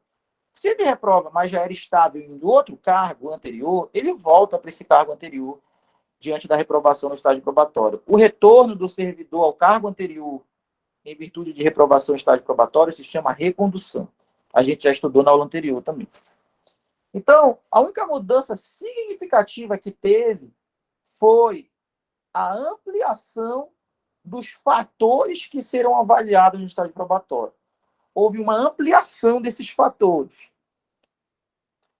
Se ele reprova, mas já era estável em outro cargo anterior, ele volta para esse cargo anterior diante da reprovação no estágio probatório. O retorno do servidor ao cargo anterior, em virtude de reprovação no estágio probatório, se chama recondução. A gente já estudou na aula anterior também. Então, a única mudança significativa que teve foi a ampliação dos fatores que serão avaliados no estágio probatório. Houve uma ampliação desses fatores.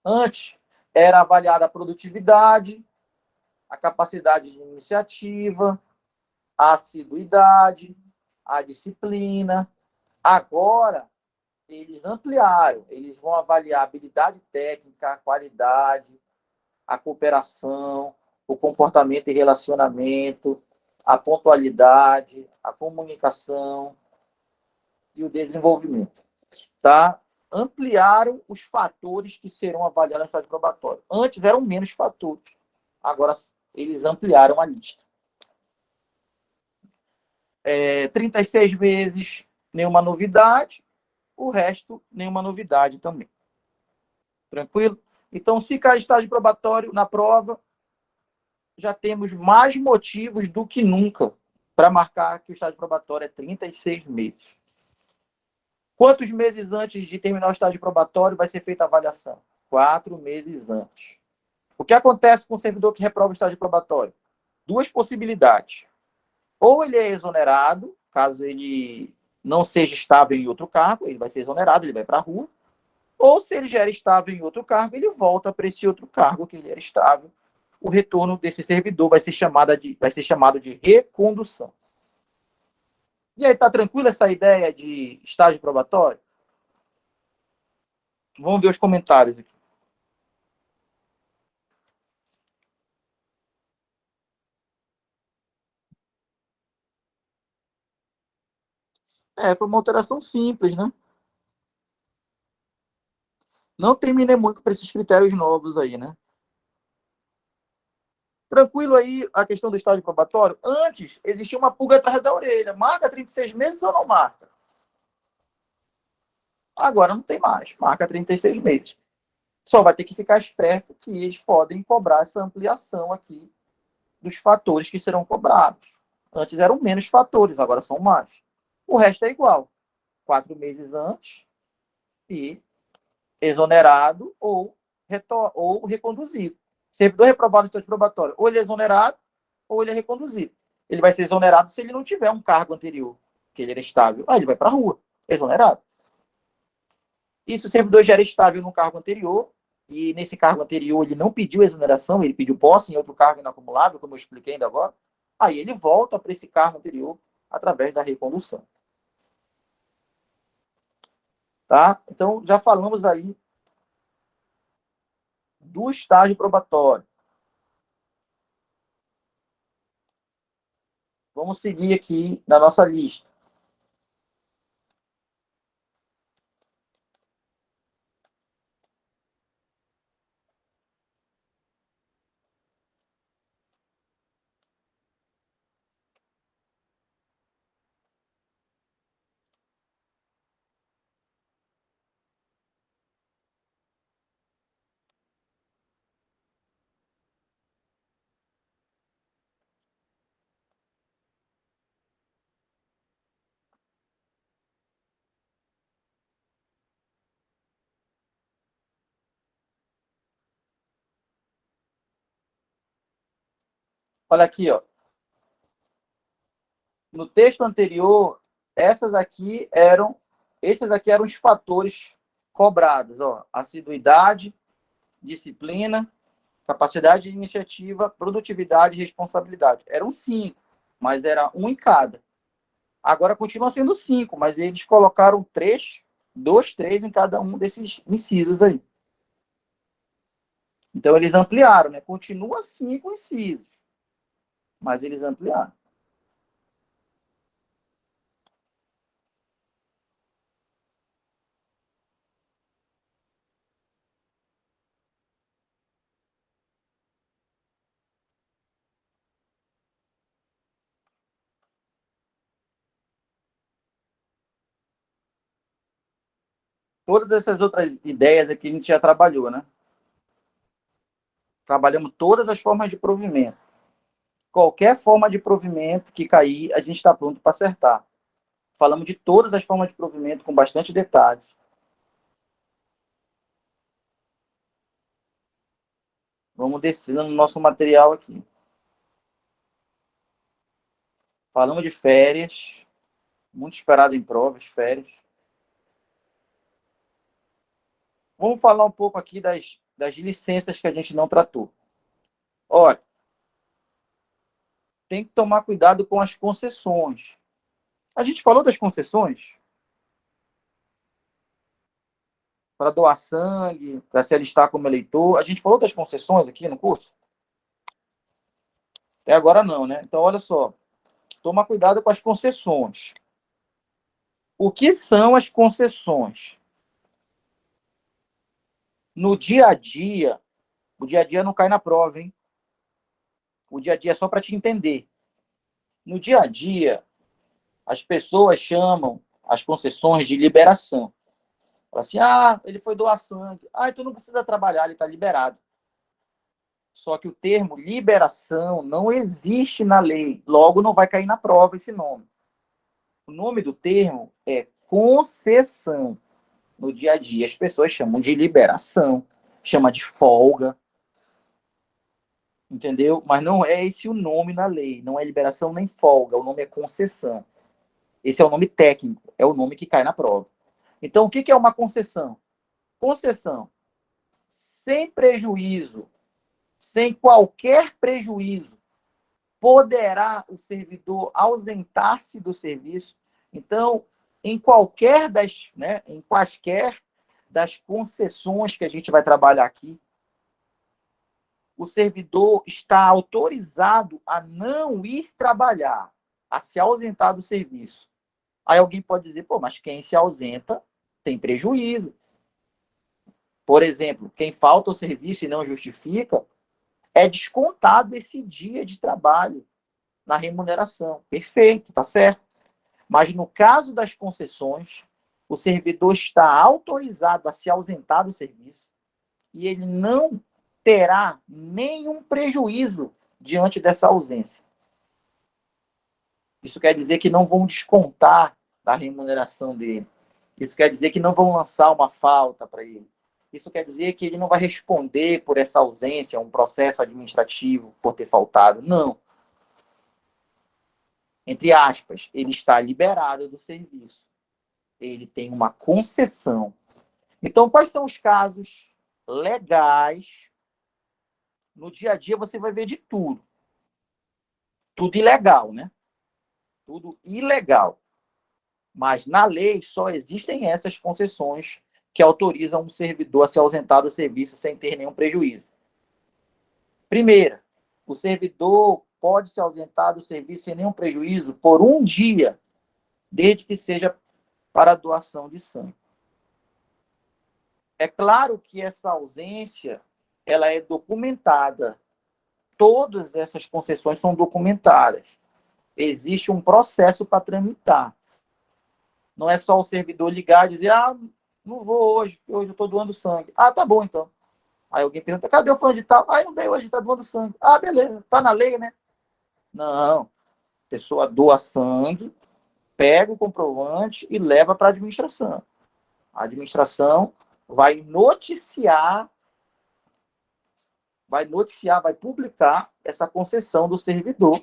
Antes, era avaliada a produtividade, a capacidade de iniciativa, a assiduidade, a disciplina. Agora, eles ampliaram. Eles vão avaliar a habilidade técnica, a qualidade, a cooperação, o comportamento e relacionamento, a pontualidade, a comunicação e o desenvolvimento. Tá? Ampliaram os fatores que serão avaliados no estágio probatório. Antes eram menos fatores. Agora eles ampliaram a lista. 36 meses, nenhuma novidade. O resto, nenhuma novidade também. Tranquilo? Então, se cair estágio probatório na prova, já temos mais motivos do que nunca para marcar que o estágio probatório é 36 meses. Quantos meses antes de terminar o estágio probatório vai ser feita a avaliação? 4 meses antes. O que acontece com o servidor que reprova o estágio probatório? 2 possibilidades. Ou ele é exonerado, caso ele não seja estável em outro cargo, ele vai ser exonerado, ele vai para a rua. Ou se ele já era estável em outro cargo, ele volta para esse outro cargo que ele era estável. O retorno desse servidor vai ser chamado de recondução. E aí, tá tranquila essa ideia de estágio probatório? Vamos ver os comentários aqui. Foi uma alteração simples, né? Não terminei muito para esses critérios novos aí, né? Tranquilo aí a questão do estágio probatório? Antes, existia uma pulga atrás da orelha. Marca 36 meses ou não marca? Agora não tem mais. Marca 36 meses. Só vai ter que ficar esperto que eles podem cobrar essa ampliação aqui dos fatores que serão cobrados. Antes eram menos fatores, agora são mais. O resto é igual. 4 meses antes e exonerado ou reconduzido. Servidor reprovado no estágio probatório, ou ele é exonerado ou ele é reconduzido. ele vai ser exonerado se ele não tiver um cargo anterior, que ele era estável. Aí ele vai para a rua, exonerado. E se o servidor já era estável no cargo anterior, e nesse cargo anterior ele não pediu exoneração, ele pediu posse em outro cargo inacumulável, como eu expliquei ainda agora, aí ele volta para esse cargo anterior através da recondução. Tá? Então, já falamos aí do estágio probatório. Vamos seguir aqui na nossa lista. Olha aqui, ó. No texto anterior, esses aqui eram os fatores cobrados, ó. Assiduidade, disciplina, capacidade de iniciativa, produtividade e responsabilidade. Eram 5, mas era um em cada. Agora continua sendo 5, mas eles colocaram 3, 2, 3 em cada um desses incisos aí. Então eles ampliaram, né? Continua 5 incisos, mas eles ampliaram. Todas essas outras ideias aqui a gente já trabalhou, né? Trabalhamos todas as formas de provimento. Qualquer forma de provimento que cair, a gente está pronto para acertar. Falamos de todas as formas de provimento com bastante detalhes. Vamos descendo no nosso material aqui. Falamos de férias, muito esperado em provas, férias. Vamos falar um pouco aqui das licenças que a gente não tratou. Olha, tem que tomar cuidado com as concessões. A gente falou das concessões para doar sangue, para se alistar como eleitor. A gente falou das concessões aqui no curso? Até agora não, né? Então, olha só. Toma cuidado com as concessões. O que são as concessões? No dia a dia, o dia a dia não cai na prova, hein? O dia a dia é só para te entender. No dia a dia, as pessoas chamam as concessões de liberação. Fala assim, ele foi doar sangue. Então não precisa trabalhar, ele está liberado. Só que o termo liberação não existe na lei. Logo, não vai cair na prova esse nome. O nome do termo é concessão. No dia a dia, as pessoas chamam de liberação, chama de folga, entendeu? Mas não é esse o nome na lei. Não é liberação nem folga. O nome é concessão. Esse é o nome técnico. É o nome que cai na prova. Então, o que é uma concessão? Concessão. Sem prejuízo, sem qualquer prejuízo, poderá o servidor ausentar-se do serviço. Então, em quaisquer das concessões que a gente vai trabalhar aqui, o servidor está autorizado a não ir trabalhar, a se ausentar do serviço. Aí alguém pode dizer, mas quem se ausenta tem prejuízo. Por exemplo, quem falta ao serviço e não justifica, é descontado esse dia de trabalho na remuneração. Perfeito, tá certo. Mas no caso das concessões, o servidor está autorizado a se ausentar do serviço e ele não terá nenhum prejuízo diante dessa ausência. Isso quer dizer que não vão descontar da remuneração dele. Isso quer dizer que não vão lançar uma falta para ele. Isso quer dizer que ele não vai responder por essa ausência, um processo administrativo por ter faltado. Não. entre aspas, ele está liberado do serviço. Ele tem uma concessão. Então, quais são os casos legais? No dia a dia você vai ver de tudo. Tudo ilegal, né? Tudo ilegal. Mas na lei só existem essas concessões que autorizam um servidor a se ausentar do serviço sem ter nenhum prejuízo. Primeira, o servidor pode se ausentar do serviço sem nenhum prejuízo por um dia, desde que seja para doação de sangue. É claro que essa ausência ela é documentada. Todas essas concessões são documentadas. Existe um processo para tramitar. Não é só o servidor ligar e dizer, não vou hoje eu estou doando sangue. Tá bom então. Aí alguém pergunta, cadê o fulano de tal? Não veio hoje, está doando sangue. Beleza, está na lei, né? Não. A pessoa doa sangue, pega o comprovante e leva para a administração. A administração vai noticiar, vai publicar essa concessão do servidor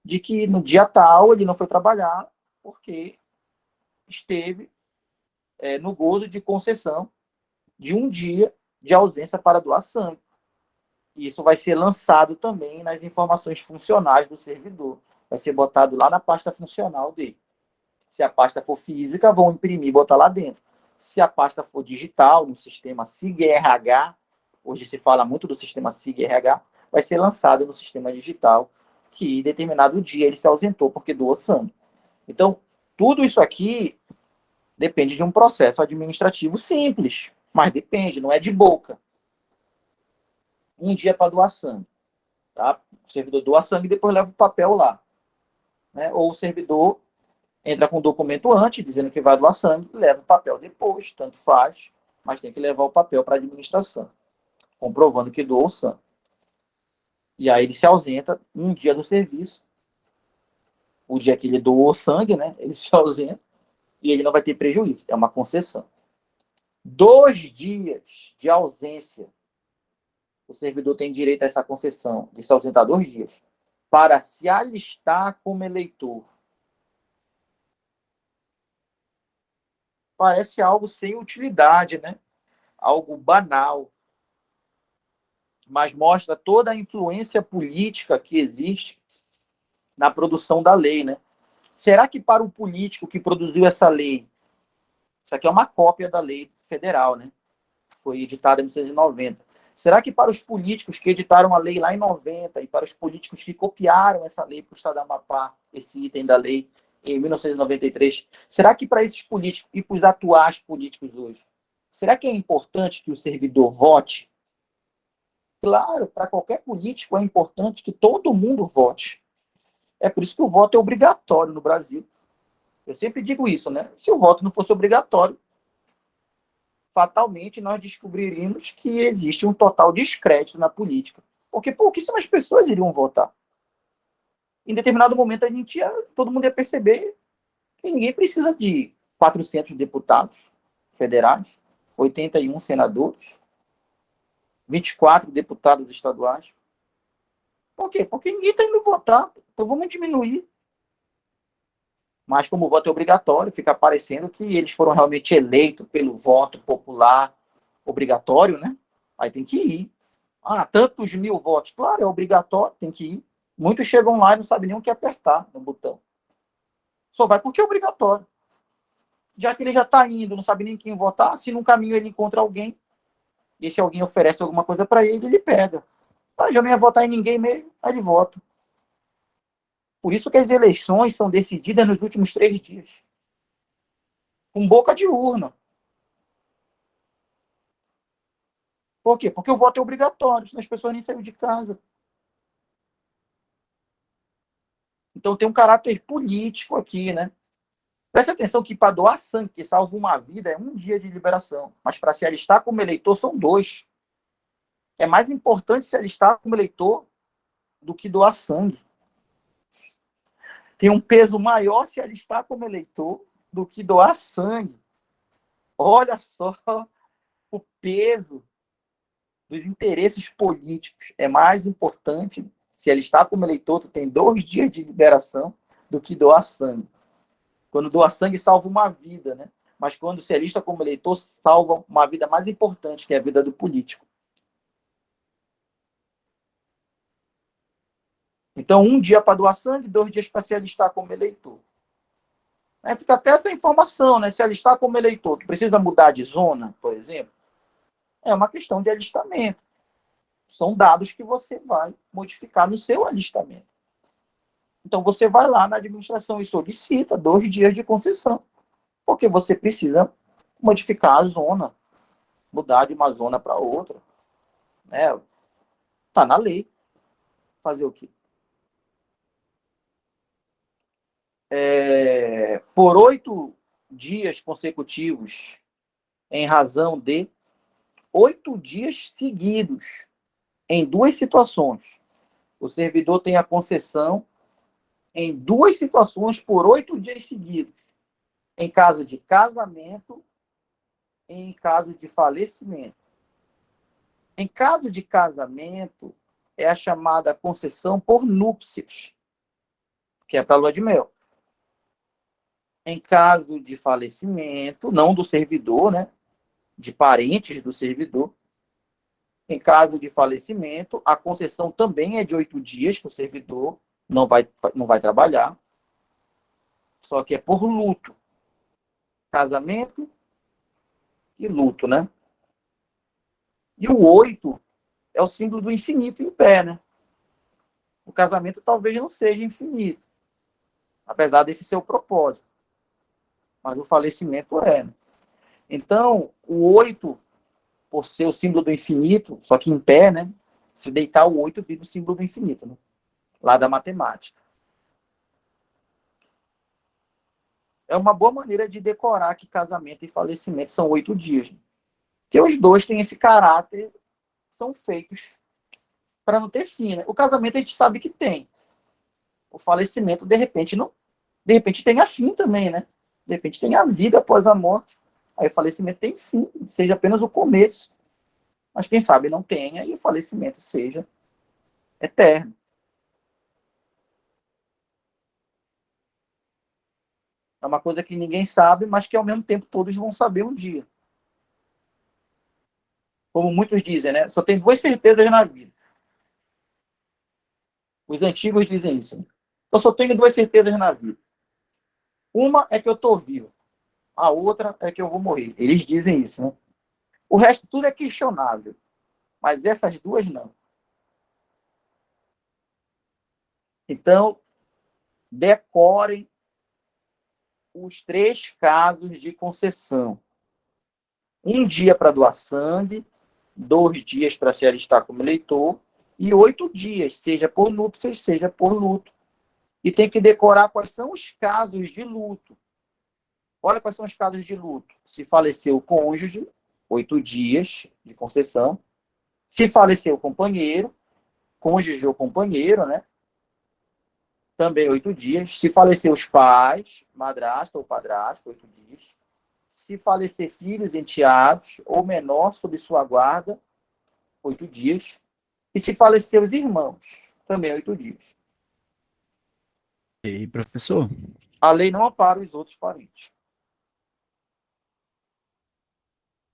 de que no dia tal ele não foi trabalhar porque esteve no gozo de concessão de um dia de ausência para doar sangue. Isso vai ser lançado também nas informações funcionais do servidor. Vai ser botado lá na pasta funcional dele. Se a pasta for física, vão imprimir e botar lá dentro. Se a pasta for digital, no sistema SIG-RH, hoje se fala muito do sistema SIG-RH, vai ser lançado no sistema digital, que em determinado dia ele se ausentou porque doou sangue. Então, tudo isso aqui depende de um processo administrativo simples, mas depende, não é de boca. Um dia para doar sangue. Tá? O servidor doa sangue e depois leva o papel lá. Né? Ou o servidor entra com o documento antes, dizendo que vai doar sangue, leva o papel depois, tanto faz, mas tem que levar o papel para a administração, comprovando que doou sangue. E aí ele se ausenta um dia do serviço, o dia que ele doou sangue, né? Ele se ausenta e ele não vai ter prejuízo, é uma concessão. 2 dias de ausência, o servidor tem direito a essa concessão de se ausentar 2 dias, para se alistar como eleitor. Parece algo sem utilidade, né? Algo banal, mas mostra toda a influência política que existe na produção da lei, né? Será que para o político que produziu essa lei, isso aqui é uma cópia da lei federal, né? Foi editada em 1990. Será que para os políticos que editaram a lei lá em 90 e para os políticos que copiaram essa lei para o estado do Amapá, esse item da lei em 1993, será que para esses políticos e para os atuais políticos hoje, será que é importante que o servidor vote? Claro, para qualquer político é importante que todo mundo vote. É por isso que o voto é obrigatório no Brasil. Eu sempre digo isso, né? Se o voto não fosse obrigatório, fatalmente nós descobriríamos que existe um total descrédito na política. Porque pouquíssimas pessoas iriam votar. Em determinado momento, todo mundo ia perceber que ninguém precisa de 400 deputados federais, 81 senadores, 24 deputados estaduais. Por quê? Porque ninguém está indo votar. Então vamos diminuir. Mas como o voto é obrigatório, fica parecendo que eles foram realmente eleitos pelo voto popular obrigatório, né? Aí tem que ir. Tantos mil votos. Claro, é obrigatório, tem que ir. Muitos chegam lá e não sabem nem o que apertar no botão. Só vai porque é obrigatório. Já que ele já está indo, não sabe nem quem votar, se no caminho ele encontra alguém, e se alguém oferece alguma coisa para ele, ele pega. Já não ia votar em ninguém mesmo, aí ele vota. Por isso que as eleições são decididas nos últimos 3 dias. Com boca de urna. Por quê? Porque o voto é obrigatório, senão as pessoas nem saíram de casa. Então tem um caráter político aqui, né? Preste atenção que para doar sangue, que salva uma vida, é 1 dia de liberação. Mas para se alistar como eleitor, são 2. É mais importante se alistar como eleitor do que doar sangue. Tem um peso maior se alistar como eleitor do que doar sangue. Olha só o peso dos interesses políticos. É mais importante se alistar como eleitor, tu tem 2 dias de liberação, do que doar sangue. Quando doa sangue, salva uma vida, né? Mas quando se alista como eleitor, salva uma vida mais importante, que é a vida do político. Então, 1 dia para doar sangue, 2 dias para se alistar como eleitor. Fica até essa informação, né? Se alistar como eleitor, tu precisa mudar de zona, por exemplo, é uma questão de alistamento. São dados que você vai modificar no seu alistamento. Então, você vai lá na administração e solicita 2 dias de concessão, porque você precisa modificar a zona, mudar de uma zona para outra. Tá na lei. Fazer o quê? Por 8 dias consecutivos, em razão de 8 dias seguidos, em 2 situações. O servidor tem a concessão em 2 situações por 8 dias seguidos. Em caso de casamento e em caso de falecimento. Em caso de casamento, é a chamada concessão por núpcias, que é para a lua de mel. Em caso de falecimento, não do servidor, né? De parentes do servidor. Em caso de falecimento, a concessão também é de 8 dias, que o servidor não vai trabalhar, só que é por luto. Casamento e luto, né? E o 8 é o símbolo do infinito em pé, né? O casamento talvez não seja infinito, apesar desse ser o propósito. Mas o falecimento é. Né? Então, o 8, por ser o símbolo do infinito, só que em pé, né? Se deitar o 8, vira o símbolo do infinito, né? Lá da matemática. É uma boa maneira de decorar que casamento e falecimento são 8 dias. Né? Porque os dois têm esse caráter, são feitos para não ter fim. Né? O casamento a gente sabe que tem. O falecimento, de repente, não. De repente tem a fim também, né? De repente tem a vida após a morte. Aí o falecimento tem fim, seja apenas o começo. Mas quem sabe não tenha e o falecimento seja eterno. É uma coisa que ninguém sabe, mas que ao mesmo tempo todos vão saber um dia. Como muitos dizem, né? Só tem 2 certezas na vida. Os antigos dizem isso. Eu só tenho 2 certezas na vida. Uma é que eu estou vivo. A outra é que eu vou morrer. Eles dizem isso, né? O resto tudo é questionável. Mas essas 2 não. Então, decorem os 3 casos de concessão. 1 dia para doar sangue, 2 dias para se alistar como eleitor e 8 dias, seja por núpcias, seja por luto. E tem que decorar quais são os casos de luto. Olha quais são os casos de luto. Se faleceu o cônjuge, 8 dias de concessão. Se faleceu o companheiro, cônjuge ou companheiro, né? Também 8 dias. Se falecer os pais, madrasta ou padrasto, 8 dias. Se falecer filhos, enteados ou menor sob sua guarda, 8 dias. E se falecer os irmãos, também 8 dias. E professor, A lei não ampara os outros parentes.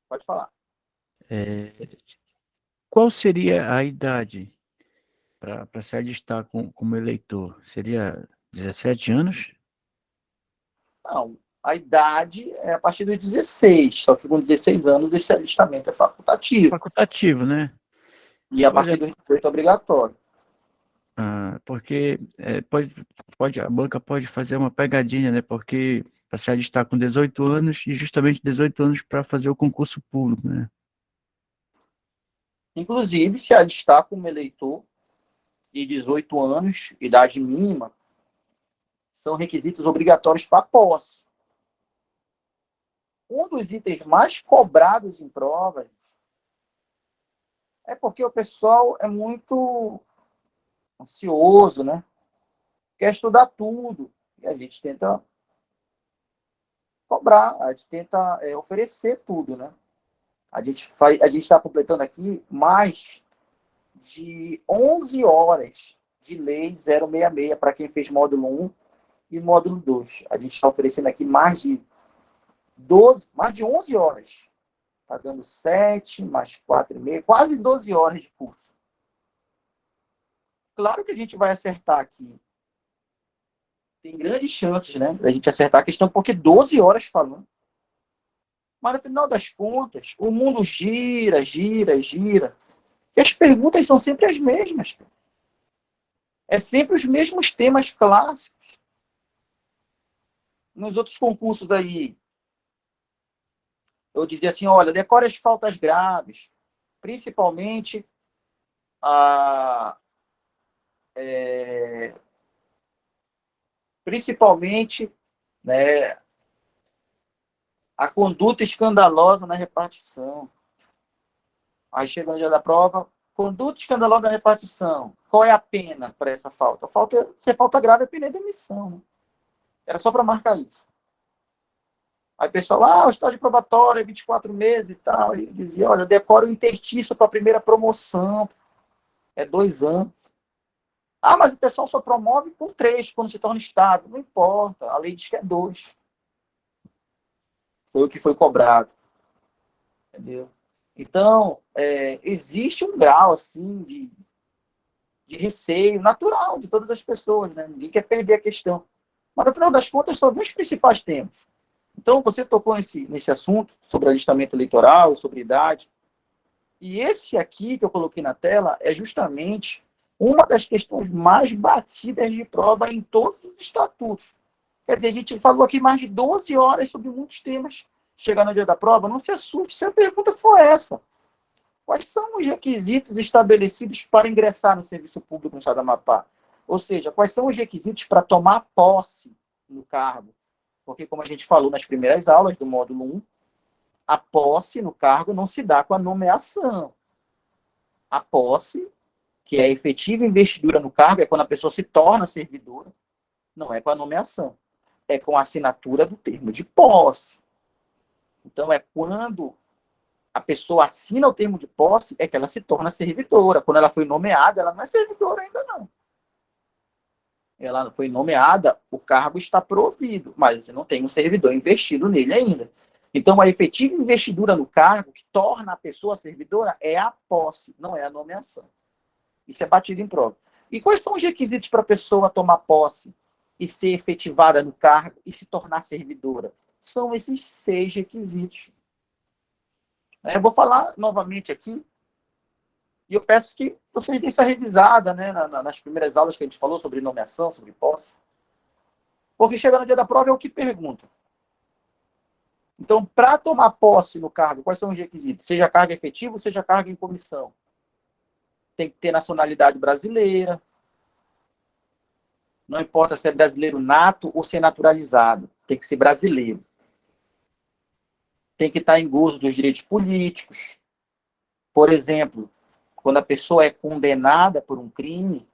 Pode falar. é, qual seria a idade para se alistar como eleitor? Seria 17 anos? Não, a idade é a partir dos 16, só que com 16 anos esse alistamento é facultativo. Facultativo, né? E a Pois é, partir dos 18 é obrigatório. porque a banca pode fazer uma pegadinha, né? Porque para se alistar com 18 anos e justamente 18 anos para fazer o concurso público, né? Inclusive, se alistar como eleitor de 18 anos, idade mínima, são requisitos obrigatórios para posse. Um dos itens mais cobrados em provas é porque o pessoal é muito ansioso, né? Quer estudar tudo. E a gente tenta cobrar, a gente tenta oferecer tudo, né? A gente está completando aqui mais de 11 horas de lei 066 para quem fez módulo 1 e módulo 2. A gente está oferecendo aqui mais de 11 horas. Está dando 7, mais 4,5, quase 12 horas de curso. Claro que a gente vai acertar aqui. Tem grandes chances, né, da gente acertar a questão, porque 12 horas falando. Mas, no final das contas, o mundo gira, gira, gira. E as perguntas são sempre as mesmas. É sempre os mesmos temas clássicos. Nos outros concursos aí, eu dizia assim, olha, decore as faltas graves, principalmente a, né, a conduta escandalosa na repartição. Aí chega no dia da prova, conduta escandalosa na repartição. Qual é a pena para essa falta? Se falta grave, a pena é demissão. Né? Era só para marcar isso. Aí o pessoal, o estágio probatório é 24 meses e tal. E dizia, olha, decora o interstício para a primeira promoção. É 2 anos. Mas o pessoal só promove com 3, quando se torna estável. Não importa, a lei diz que é 2. Foi o que foi cobrado. Entendeu? Então, existe um grau, assim, de receio natural de todas as pessoas, né? Ninguém quer perder a questão. Mas, no final das contas, só vem os principais temas. Então, você tocou nesse assunto, sobre alistamento eleitoral, sobre idade. E esse aqui, que eu coloquei na tela, é justamente uma das questões mais batidas de prova em todos os estatutos. Quer dizer, a gente falou aqui mais de 12 horas sobre muitos temas. Chegar no dia da prova, não se assuste se a pergunta for essa. Quais são os requisitos estabelecidos para ingressar no serviço público no estado do Amapá? Ou seja, quais são os requisitos para tomar posse no cargo? Porque, como a gente falou nas primeiras aulas do módulo 1, a posse no cargo não se dá com a nomeação. A posse, que é a efetiva investidura no cargo, é quando a pessoa se torna servidora, não é com a nomeação. É com a assinatura do termo de posse. Então, é quando a pessoa assina o termo de posse, é que ela se torna servidora. Quando ela foi nomeada, ela não é servidora ainda não. Ela foi nomeada, o cargo está provido, mas você não tem um servidor investido nele ainda. Então, a efetiva investidura no cargo, que torna a pessoa servidora, é a posse, não é a nomeação. Isso é batido em prova. E quais são os requisitos para a pessoa tomar posse e ser efetivada no cargo e se tornar servidora? São esses 6 requisitos. Eu vou falar novamente aqui, e eu peço que vocês deem essa revisada, né, nas primeiras aulas que a gente falou sobre nomeação, sobre posse. Porque chega no dia da prova é o que pergunta. Então, para tomar posse no cargo, quais são os requisitos? Seja cargo efetivo, seja cargo em comissão. Tem que ter nacionalidade brasileira. Não importa se é brasileiro nato ou se é naturalizado. Tem que ser brasileiro. Tem que estar em gozo dos direitos políticos. Por exemplo, quando a pessoa é condenada por um crime,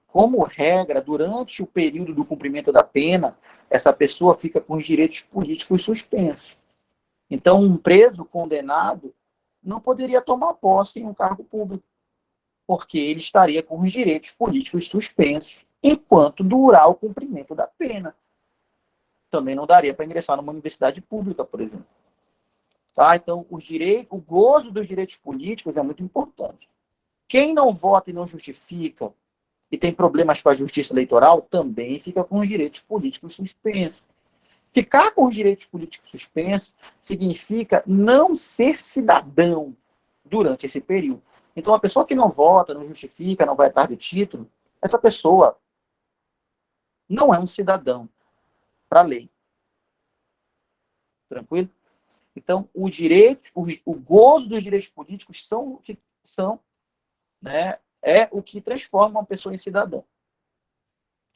como regra, durante o período do cumprimento da pena, essa pessoa fica com os direitos políticos suspensos. Então, um preso condenado não poderia tomar posse em um cargo público, porque ele estaria com os direitos políticos suspensos enquanto durar o cumprimento da pena. Também não daria para ingressar numa universidade pública, por exemplo. Tá? Então, o gozo dos direitos políticos é muito importante. Quem não vota e não justifica e tem problemas com a justiça eleitoral também fica com os direitos políticos suspensos. Ficar com os direitos políticos suspensos significa não ser cidadão durante esse período. Então, a pessoa que não vota, não justifica, não vai atrás do título, essa pessoa não é um cidadão para a lei. Tranquilo? Então, o gozo dos direitos políticos é o que transforma uma pessoa em cidadão.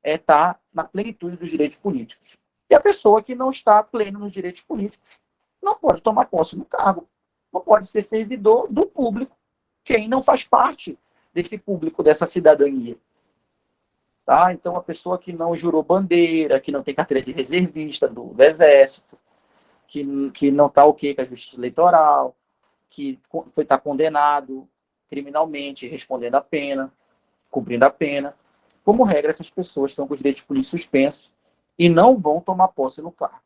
É estar na plenitude dos direitos políticos. E a pessoa que não está pleno nos direitos políticos não pode tomar posse no cargo, não pode ser servidor do público, quem não faz parte desse público, dessa cidadania. Tá? Então, a pessoa que não jurou bandeira, que não tem carteira de reservista do Exército, que não está ok com a justiça eleitoral, que está condenado criminalmente, respondendo a pena, cumprindo a pena. Como regra, essas pessoas estão com os direitos políticos suspensos e não vão tomar posse no cargo.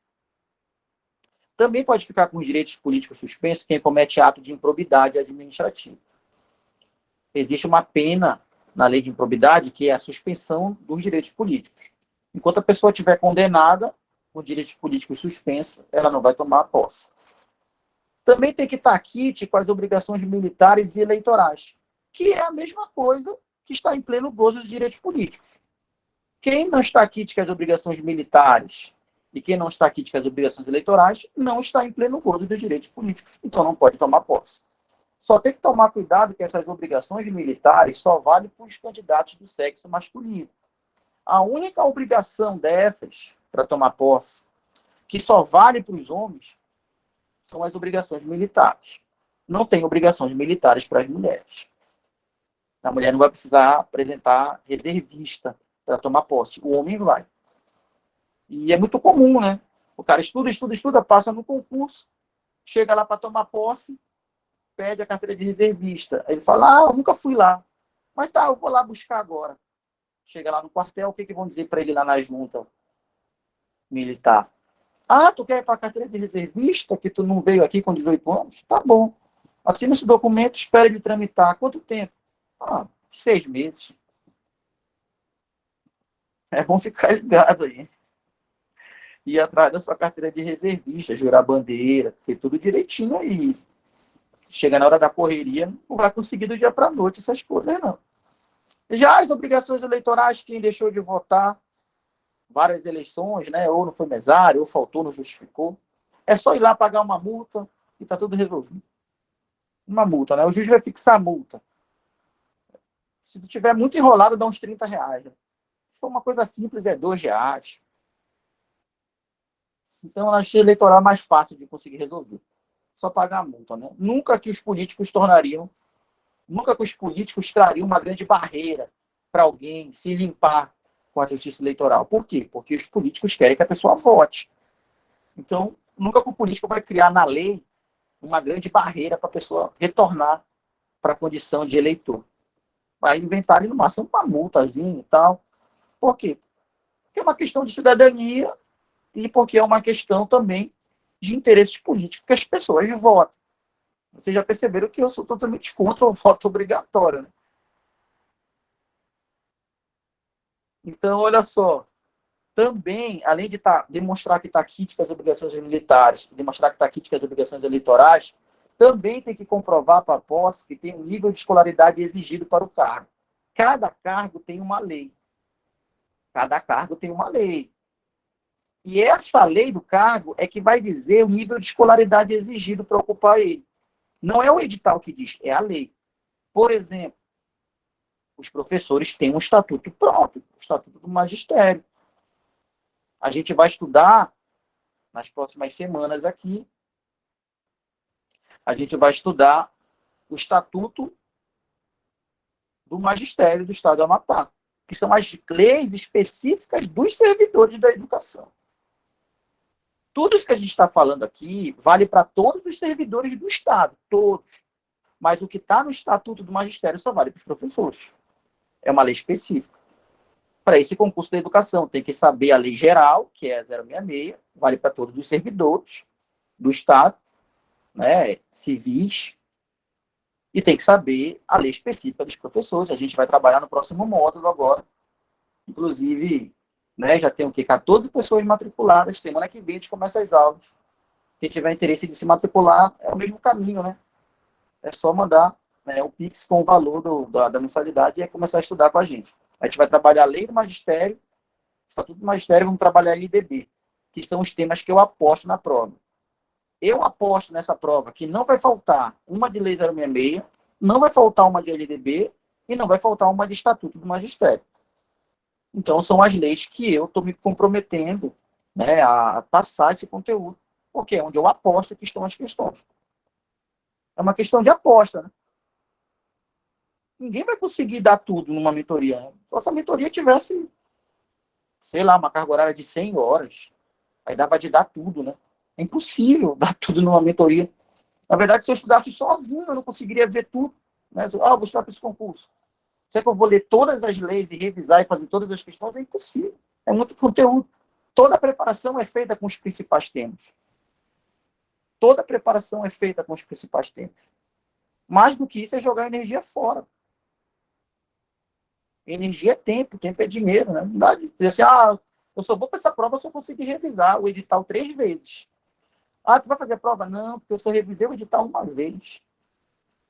Também pode ficar com os direitos políticos suspensos quem comete ato de improbidade administrativa. Existe uma pena na lei de improbidade que é a suspensão dos direitos políticos. Enquanto a pessoa estiver condenada, com direitos políticos suspensos, ela não vai tomar posse. Também tem que estar quite com as obrigações militares e eleitorais, que é a mesma coisa que está em pleno gozo dos direitos políticos. Quem não está quite com as obrigações militares e quem não está quite com as obrigações eleitorais não está em pleno gozo dos direitos políticos, então não pode tomar posse. Só tem que tomar cuidado que essas obrigações militares só valem para os candidatos do sexo masculino. A única obrigação dessas, para tomar posse, que só vale para os homens, são as obrigações militares. Não tem obrigações militares para as mulheres. A mulher não vai precisar apresentar reservista para tomar posse. O homem vai. E é muito comum, né? O cara estuda, passa no concurso, chega lá para tomar posse, pede a carteira de reservista. Aí ele fala, eu nunca fui lá. Mas tá, eu vou lá buscar agora. Chega lá no quartel, o que vão dizer para ele lá na junta militar? Tu quer ir para a carteira de reservista, que tu não veio aqui com 18 anos? Tá bom. Assina esse documento, espera ele tramitar. Quanto tempo? 6 meses. É bom ficar ligado aí. Ir atrás da sua carteira de reservista, jurar bandeira, ter tudo direitinho aí. Chega na hora da correria, não vai conseguir do dia para a noite essas coisas, não. Já as obrigações eleitorais, quem deixou de votar várias eleições, né, ou não foi mesário, ou faltou, não justificou, é só ir lá pagar uma multa e está tudo resolvido. Uma multa, né? O juiz vai fixar a multa. Se tiver muito enrolado, dá uns R$30. Né? Se for uma coisa simples, é R$2. Então, eu achei eleitoral mais fácil de conseguir resolver. Só pagar a multa, né? Nunca que os políticos trariam uma grande barreira para alguém se limpar com a justiça eleitoral. Por quê? Porque os políticos querem que a pessoa vote. Então, nunca que o político vai criar na lei uma grande barreira para a pessoa retornar para a condição de eleitor. Vai inventar no máximo uma multazinha e tal. Por quê? Porque é uma questão de cidadania e porque é uma questão também de interesses políticos que as pessoas votam. Vocês já perceberam que eu sou totalmente contra o voto obrigatório. Né? Então, olha só. Também, além de demonstrar que está quite com as obrigações militares, demonstrar que está quite com as obrigações eleitorais, também tem que comprovar para a posse que tem um nível de escolaridade exigido para o cargo. Cada cargo tem uma lei. Cada cargo tem uma lei. E essa lei do cargo é que vai dizer o nível de escolaridade exigido para ocupar ele. Não é o edital que diz, é a lei. Por exemplo, os professores têm um estatuto próprio, o estatuto do magistério. A gente vai estudar nas próximas semanas aqui. A gente vai estudar o estatuto do magistério do Estado do Amapá, que são as leis específicas dos servidores da educação. Tudo isso que a gente está falando aqui vale para todos os servidores do Estado, todos. Mas o que está no estatuto do magistério só vale para os professores. É uma lei específica. Para esse concurso da educação, tem que saber a lei geral, que é a 066, vale para todos os servidores do Estado, né, civis, e tem que saber a lei específica dos professores. A gente vai trabalhar no próximo módulo agora. Inclusive, né, já tem 14 pessoas matriculadas. Semana que vem a gente começa as aulas. Quem tiver interesse de se matricular, é o mesmo caminho, né? É só mandar, né, o Pix com o valor da mensalidade e começar a estudar com a gente. A gente vai trabalhar a lei do magistério, estatuto do magistério, vamos trabalhar a LDB, que são os temas que eu aposto na prova. Eu aposto nessa prova que não vai faltar uma de lei 066, não vai faltar uma de LDB e não vai faltar uma de estatuto do magistério. Então, são as leis que eu estou me comprometendo, né, a passar esse conteúdo, porque é onde eu aposto que estão as questões. É uma questão de aposta, né? Ninguém vai conseguir dar tudo numa mentoria. Né? Se essa mentoria tivesse, sei lá, uma carga horária de 100 horas, aí dava de dar tudo, né? É impossível dar tudo numa mentoria. Na verdade, se eu estudasse sozinho, eu não conseguiria ver tudo. Né? Vou estudar para esse concurso. Se é que eu vou ler todas as leis e revisar e fazer todas as questões, é impossível. É muito conteúdo. toda a preparação é feita com os principais temas. Toda a preparação é feita com os principais temas. Mais do que isso é jogar energia fora. Energia é tempo é dinheiro, né? Não dá de dizer assim, eu só vou para essa prova se eu conseguir revisar o edital 3 vezes. Tu vai fazer a prova? Não, porque eu só revisei o edital uma vez.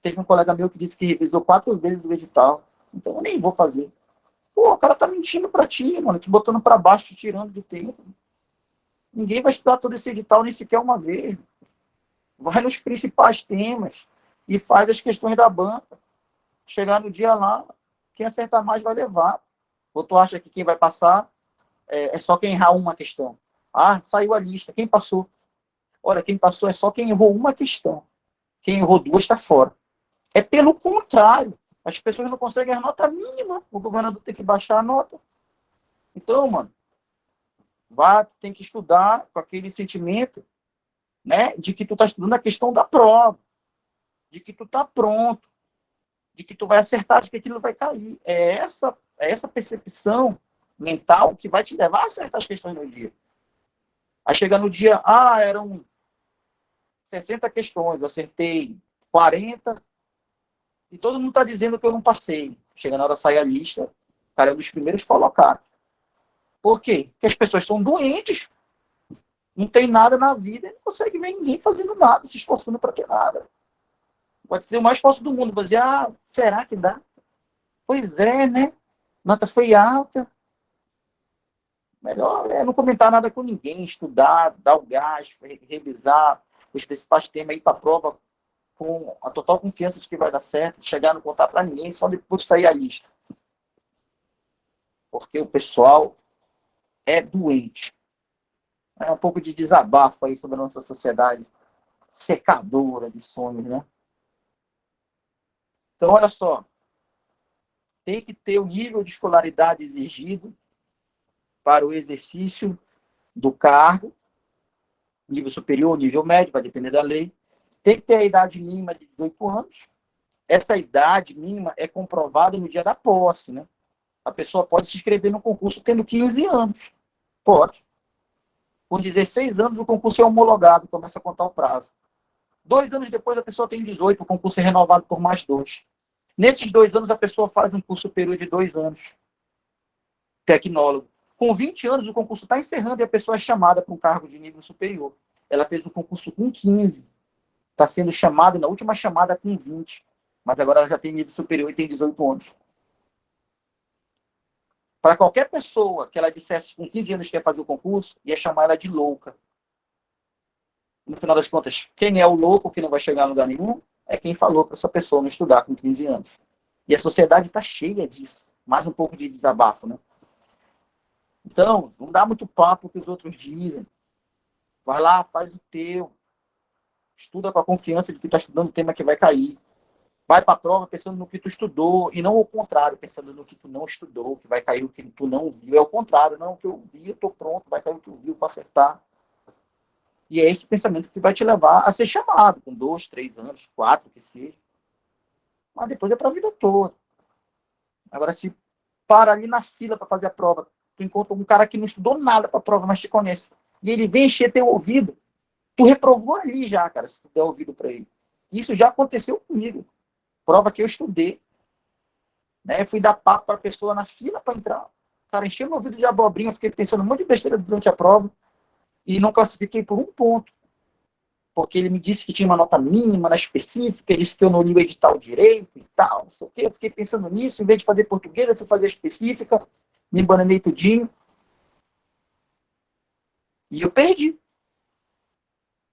Teve um colega meu que disse que revisou 4 vezes o edital. Então eu nem vou fazer. Pô, o cara tá mentindo pra ti, mano, te botando pra baixo, te tirando de tempo. Ninguém vai estudar todo esse edital nem sequer uma vez. Vai nos principais temas e faz as questões da banca. Chegar no dia lá, quem acertar mais vai levar. Ou tu acha que quem vai passar é só quem errar uma questão? Saiu a lista. Quem passou? Olha, quem passou é só quem errou uma questão. Quem errou 2 está fora. É pelo contrário. As pessoas não conseguem a nota mínima. O governador tem que baixar a nota. Então, mano, tem que estudar com aquele sentimento, né, de que tu tá estudando a questão da prova, de que tu tá pronto, de que tu vai acertar, de que aquilo vai cair. É essa percepção mental que vai te levar a acertar as questões no dia. Aí chega no dia, eram 60 questões, eu acertei 40, e todo mundo está dizendo que eu não passei. Chega na hora de sair a lista, o cara é um dos primeiros colocados. Por quê? Porque as pessoas são doentes, não tem nada na vida, e não consegue ver ninguém fazendo nada, se esforçando para ter nada. Pode ser o mais esforço do mundo, mas será que dá? Pois é, né? Nota foi alta. Melhor é não comentar nada com ninguém, estudar, dar o gás, revisar os principais temas, ir para a prova com a total confiança de que vai dar certo, chegar a não contar para ninguém, só depois sair a lista. Porque o pessoal é doente. É um pouco de desabafo aí sobre a nossa sociedade secadora de sonhos, né? Então, olha só, tem que ter o nível de escolaridade exigido para o exercício do cargo, nível superior, nível médio, vai depender da lei. Tem que ter a idade mínima de 18 anos. Essa idade mínima é comprovada no dia da posse, né? A pessoa pode se inscrever no concurso tendo 15 anos. Pode. Com 16 anos, o concurso é homologado, começa a contar o prazo. 2 anos depois, a pessoa tem 18, o concurso é renovado por mais 2. Nesses 2 anos, a pessoa faz um curso superior de 2 anos. Tecnólogo. Com 20 anos, o concurso está encerrando e a pessoa é chamada para um cargo de nível superior. Ela fez o concurso com 15. Está sendo chamada na última chamada com 20. Mas agora ela já tem nível superior e tem 18 anos. Para qualquer pessoa que ela dissesse com 15 anos que ia fazer o concurso, ia chamar ela de louca. No final das contas, quem é o louco que não vai chegar a lugar nenhum é quem falou para essa pessoa não estudar com 15 anos. E a sociedade está cheia disso. Mais um pouco de desabafo, né? Então, não dá muito papo que os outros dizem. Vai lá, faz o teu. Estuda com a confiança de que está estudando o tema que vai cair. Vai para a prova pensando no que tu estudou e não o contrário, pensando no que tu não estudou, que vai cair o que tu não viu. É o contrário, não, o que eu vi, eu estou pronto, vai cair o que eu vi para acertar. E é esse pensamento que vai te levar a ser chamado com 2, 3 anos, 4, que seja. Mas depois é para a vida toda. Agora, se para ali na fila para fazer a prova, tu encontra um cara que não estudou nada para a prova, mas te conhece, e ele vem encher teu ouvido, tu reprovou ali já, cara, se tu der ouvido para ele. Isso já aconteceu comigo. Prova que eu estudei. Né? Eu fui dar papo para a pessoa na fila para entrar. O cara encheu meu ouvido de abobrinha, eu fiquei pensando um monte de besteira durante a prova e não classifiquei por 1 ponto. Porque ele me disse que tinha uma nota mínima na específica, ele disse que eu não li o edital direito e tal, não sei o quê. Eu fiquei pensando nisso, em vez de fazer português, eu fui fazer específica, me embananei tudinho. E eu perdi.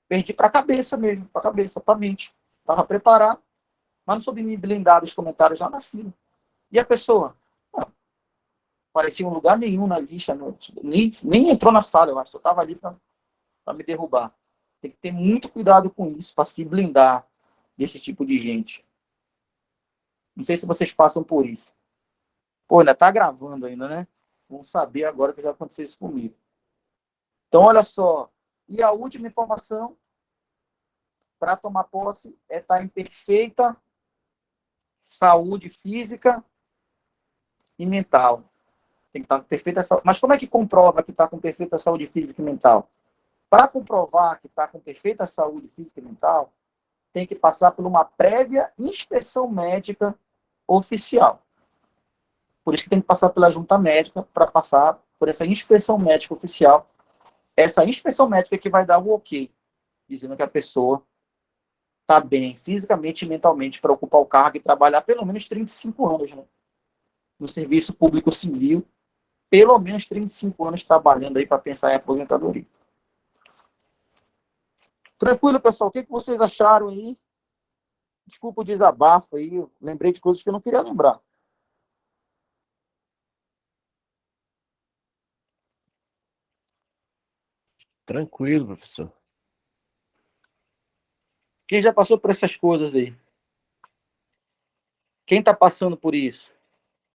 Perdi para a cabeça mesmo, para a cabeça, para a mente. Estava preparado, mas não soube me blindar dos comentários lá na fila. E a pessoa, parecia um lugar nenhum na lista, nem entrou na sala, eu acho, só estava ali para me derrubar. Tem que ter muito cuidado com isso, para se blindar desse tipo de gente. Não sei se vocês passam por isso. Pô, ainda tá gravando ainda, né? Vamos saber agora que já aconteceu isso comigo. Então, olha só. E a última informação para tomar posse é estar em perfeita saúde física e mental. Tem que estar com perfeita saúde. Mas como é que comprova que está com perfeita saúde física e mental? Para comprovar que está com perfeita saúde física e mental, tem que passar por uma prévia inspeção médica oficial. Por isso que tem que passar pela junta médica para passar por essa inspeção médica oficial. Essa inspeção médica que vai dar o ok, dizendo que a pessoa está bem fisicamente e mentalmente para ocupar o cargo e trabalhar pelo menos 35 anos, né? No serviço público civil, pelo menos 35 anos trabalhando aí para pensar em aposentadoria. Tranquilo, pessoal? O que vocês acharam aí? Desculpa o desabafo aí, eu lembrei de coisas que eu não queria lembrar. Tranquilo, professor. Quem já passou por essas coisas aí? Quem está passando por isso?